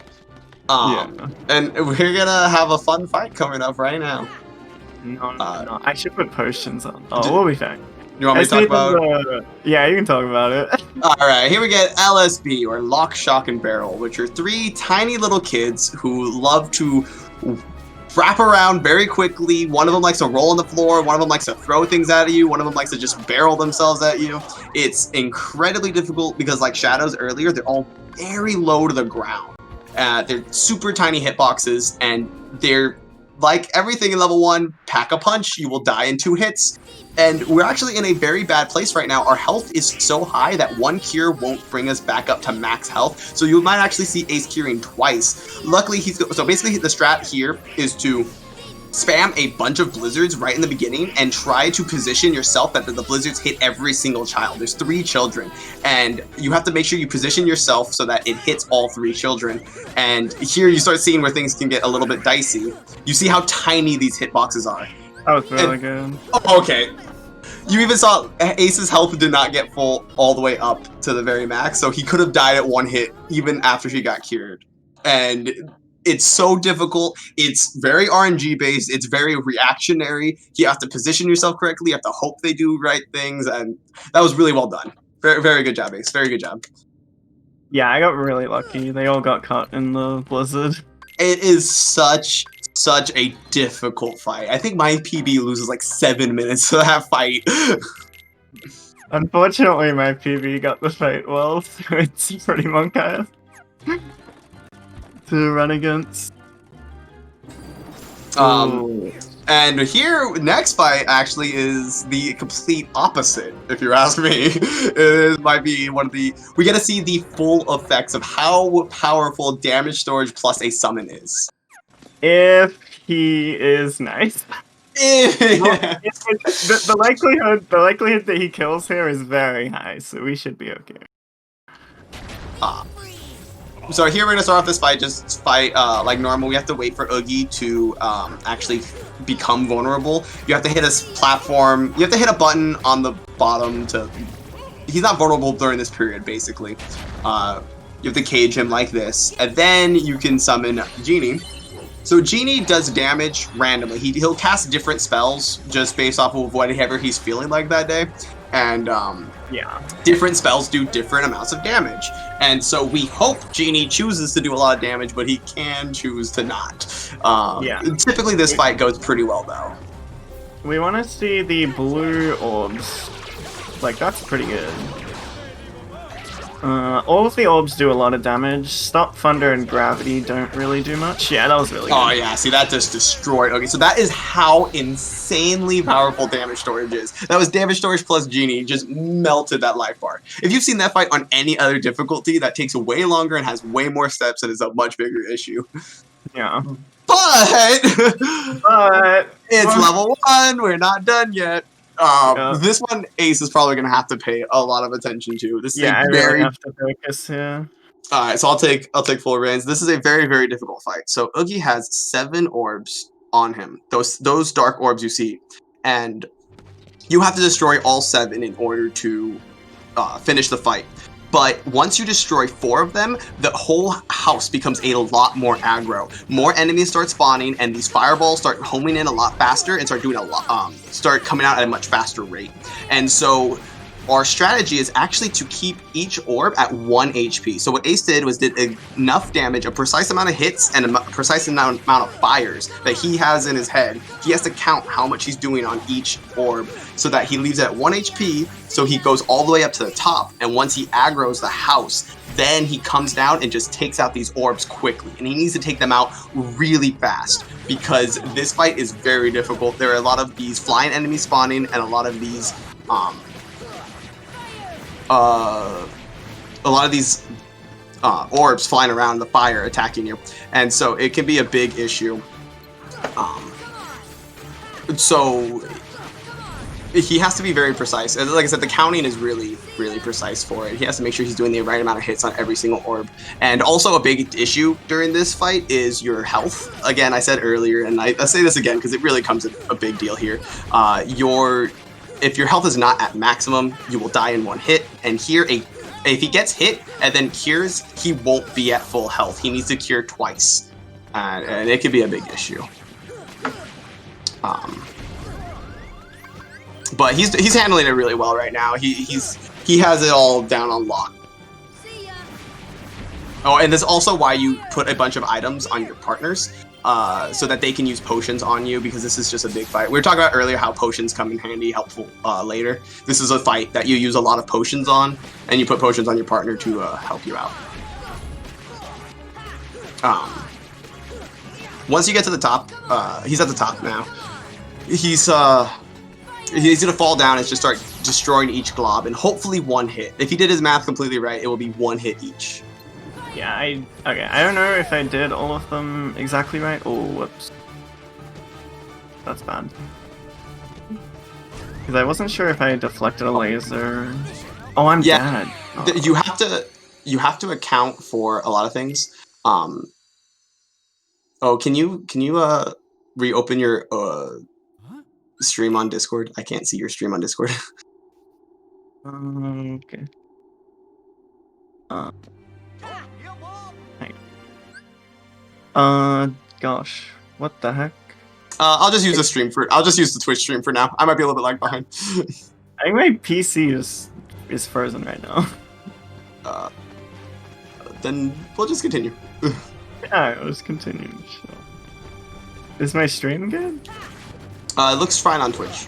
Yeah. And we're gonna have a fun fight coming up right now. No. I should put potions on. Oh, we'll be fine. You want me to talk about? Yeah, you can talk about it. All right, here we get LSB, or Lock, Shock, and Barrel, which are 3 tiny little kids who love to wrap around very quickly. One of them likes to roll on the floor. One of them likes to throw things at you. One of them likes to just barrel themselves at you. It's incredibly difficult because, like Shadows earlier, they're all very low to the ground. They're super tiny hitboxes, and they're like everything in level 1, pack a punch, you will die in 2 hits. And we're actually in a very bad place right now. Our health is so high that 1 cure won't bring us back up to max health. So you might actually see Ace curing twice. Luckily, so basically the strat here is to spam a bunch of blizzards right in the beginning and try to position yourself that the blizzards hit every single child. There's 3 children, and you have to make sure you position yourself so that it hits all 3 children. And here you start seeing where things can get a little bit dicey. You see how tiny these hitboxes are. That was really good. Oh, okay. You even saw Ace's health did not get full all the way up to the very max, so he could have died at 1 hit even after she got cured. And it's so difficult. It's very RNG based. It's very reactionary. You have to position yourself correctly. You have to hope they do right things, and that was really well done. Very, very good job, Ace. Very good job. Yeah, I got really lucky. They all got caught in the blizzard. It is such a difficult fight. I think my PB loses like 7 minutes to that fight. Unfortunately, my PB got the fight well, so it's pretty monk-ass to run against. And here, next fight actually is the complete opposite, if you ask me. It might be one of the... We get to see the full effects of how powerful damage storage plus a summon is. If he is nice. The likelihood that he kills here is very high, so we should be okay. So here we're gonna start off this fight, just fight like normal. We have to wait for Oogie to actually become vulnerable. You have to hit a platform. You have to hit a button on the bottom to... He's not vulnerable during this period, basically. You have to cage him like this, and then you can summon Genie. So Genie does damage randomly. He'll cast different spells just based off of whatever he's feeling like that day. And yeah, different spells do different amounts of damage. And so we hope Genie chooses to do a lot of damage, but he can choose to not. Yeah. Typically this fight goes pretty well though. We want to see the blue orbs. Like, that's pretty good. All of the orbs do a lot of damage. Stop, Thunder, and Gravity don't really do much. Yeah, that was really good. Oh yeah, see, that just destroyed. Okay, so that is how insanely powerful damage storage is. That was damage storage plus Genie, just melted that life bar. If you've seen that fight on any other difficulty, that takes way longer and has way more steps and is a much bigger issue. Yeah. But it's level 1, we're not done yet. This one, Ace is probably gonna have to pay a lot of attention to. This is I really have to focus here. Alright, so I'll take full reins. This is a very, very difficult fight. So Oogie has 7 orbs on him. Those dark orbs you see. And you have to destroy all 7 in order to finish the fight. But once you destroy 4 of them, the whole house becomes a lot more aggro. More enemies start spawning, and these fireballs start homing in a lot faster and start doing start coming out at a much faster rate. And so our strategy is actually to keep each orb at 1 HP. So what Ace did was did enough damage, a precise amount of hits, and a precise amount of fires that he has in his head. He has to count how much he's doing on each orb so that he leaves at 1 HP, so he goes all the way up to the top. And once he aggroes the house, then he comes down and just takes out these orbs quickly. And he needs to take them out really fast because this fight is very difficult. There are a lot of these flying enemies spawning and a lot of these orbs flying around the fire attacking you, and so it can be a big issue. So he has to be very precise. Like I said, the counting is really, really precise for it. He has to make sure he's doing the right amount of hits on every single orb. And also a big issue during this fight is your health. Again, I said earlier, and I say this again because it really comes a big deal here. If your health is not at maximum, you will die in 1 hit. And here, if he gets hit and then cures, he won't be at full health. He needs to cure twice. And it could be a big issue. But he's handling it really well right now. He has it all down on lock. Oh, and that's also why you put a bunch of items on your partners, so that they can use potions on you, because this is just a big fight. We were talking about earlier how potions come in handy, helpful later. This is a fight that you use a lot of potions on, and you put potions on your partner to help you out. Once you get to the top, he's at the top now. He's gonna fall down and just start destroying each glob, and hopefully one hit. If he did his math completely right, it will be one hit each. Yeah, I don't know if I did all of them exactly right. Oh, whoops. That's bad. Because I wasn't sure if I deflected a laser. Oh, I'm dead. Oh. You have to account for a lot of things. Oh, can you reopen your stream on Discord? I can't see your stream on Discord. Okay. Gosh, what the heck? I'll just use the Twitch stream for now. I might be a little bit lag behind. I think my PC is frozen right now. Then we'll just continue. Yeah, it was continuing. So. Is my stream good? It looks fine on Twitch.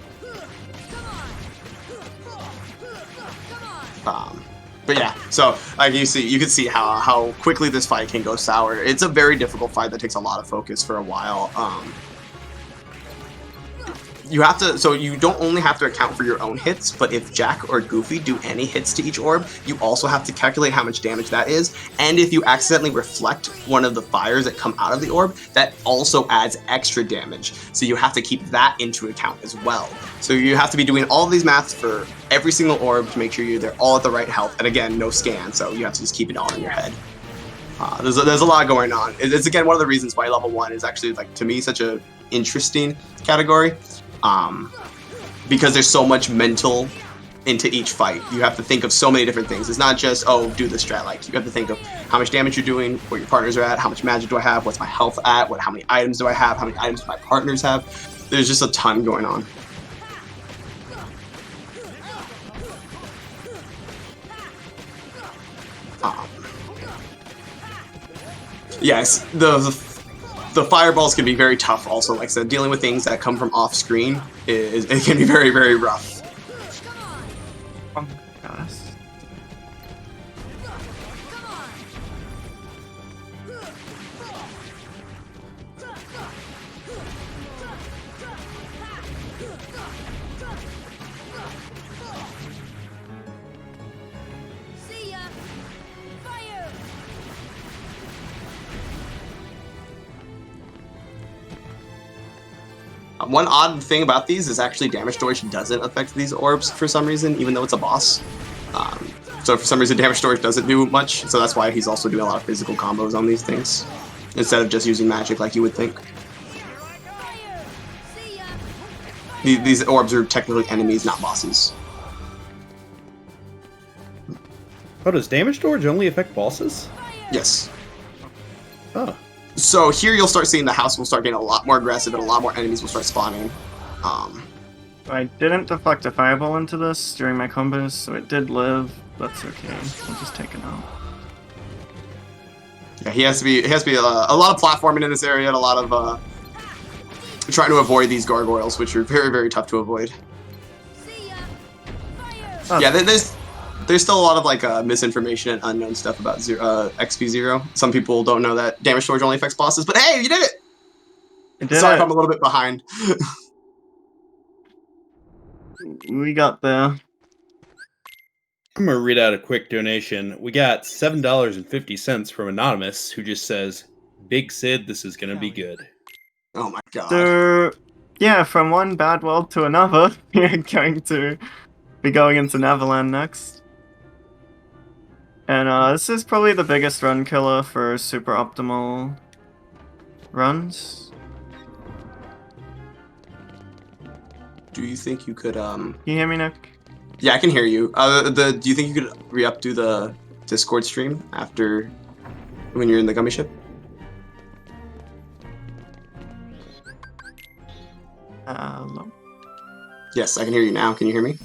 But yeah, so like you can see how quickly this fight can go sour. It's a very difficult fight that takes a lot of focus for a while. So you don't only have to account for your own hits, but if Jack or Goofy do any hits to each orb, you also have to calculate how much damage that is. And if you accidentally reflect one of the fires that come out of the orb, that also adds extra damage. So you have to keep that into account as well. So you have to be doing all of these maths for every single orb to make sure they're all at the right health. And again, no scan, so you have to just keep it all in your head. There's a lot going on. It's again one of the reasons why level 1 is actually, like, to me, such a interesting category. Because there's so much mental into each fight. You have to think of so many different things. It's not just, oh, do the strat. Like, you have to think of how much damage you're doing, where your partners are at, how much magic do I have, what's my health at, how many items do I have, how many items do my partners have. There's just a ton going on. Yes, the fireballs can be very tough also. Like I said, dealing with things that come from off screen, it can be very, very rough. Oh my gosh. One odd thing about these is actually damage storage doesn't affect these orbs for some reason, even though it's a boss. So for some reason, damage storage doesn't do much, so that's why he's also doing a lot of physical combos on these things, instead of just using magic like you would think. These orbs are technically enemies, not bosses. Oh, does damage storage only affect bosses? Yes. Oh. So here you'll start seeing the house will start getting a lot more aggressive and a lot more enemies will start spawning. I didn't deflect a fireball into this during my combos, so it did live. That's okay. I'll just take it out. Yeah, he has to be a lot of platforming in this area and a lot of trying to avoid these gargoyles, which are very, very tough to avoid. Oh. Yeah, there's still a lot of like misinformation and unknown stuff about XP0. Some people don't know that damage storage only affects bosses, but hey, you did it! Sorry if I'm a little bit behind. We got there. I'm going to read out a quick donation. We got $7.50 from Anonymous, who just says, Big Sid, this is going to be good. Oh my god. So, yeah, from one bad world to another, we're going to be going into Neverland next. And this is probably the biggest run killer for super optimal runs. Do you think you could Can you hear me, Nick? Yeah, I can hear you. Do you think you could re-up the Discord stream after when you're in the gummy ship? Hello. Yes, I can hear you now. Can you hear me?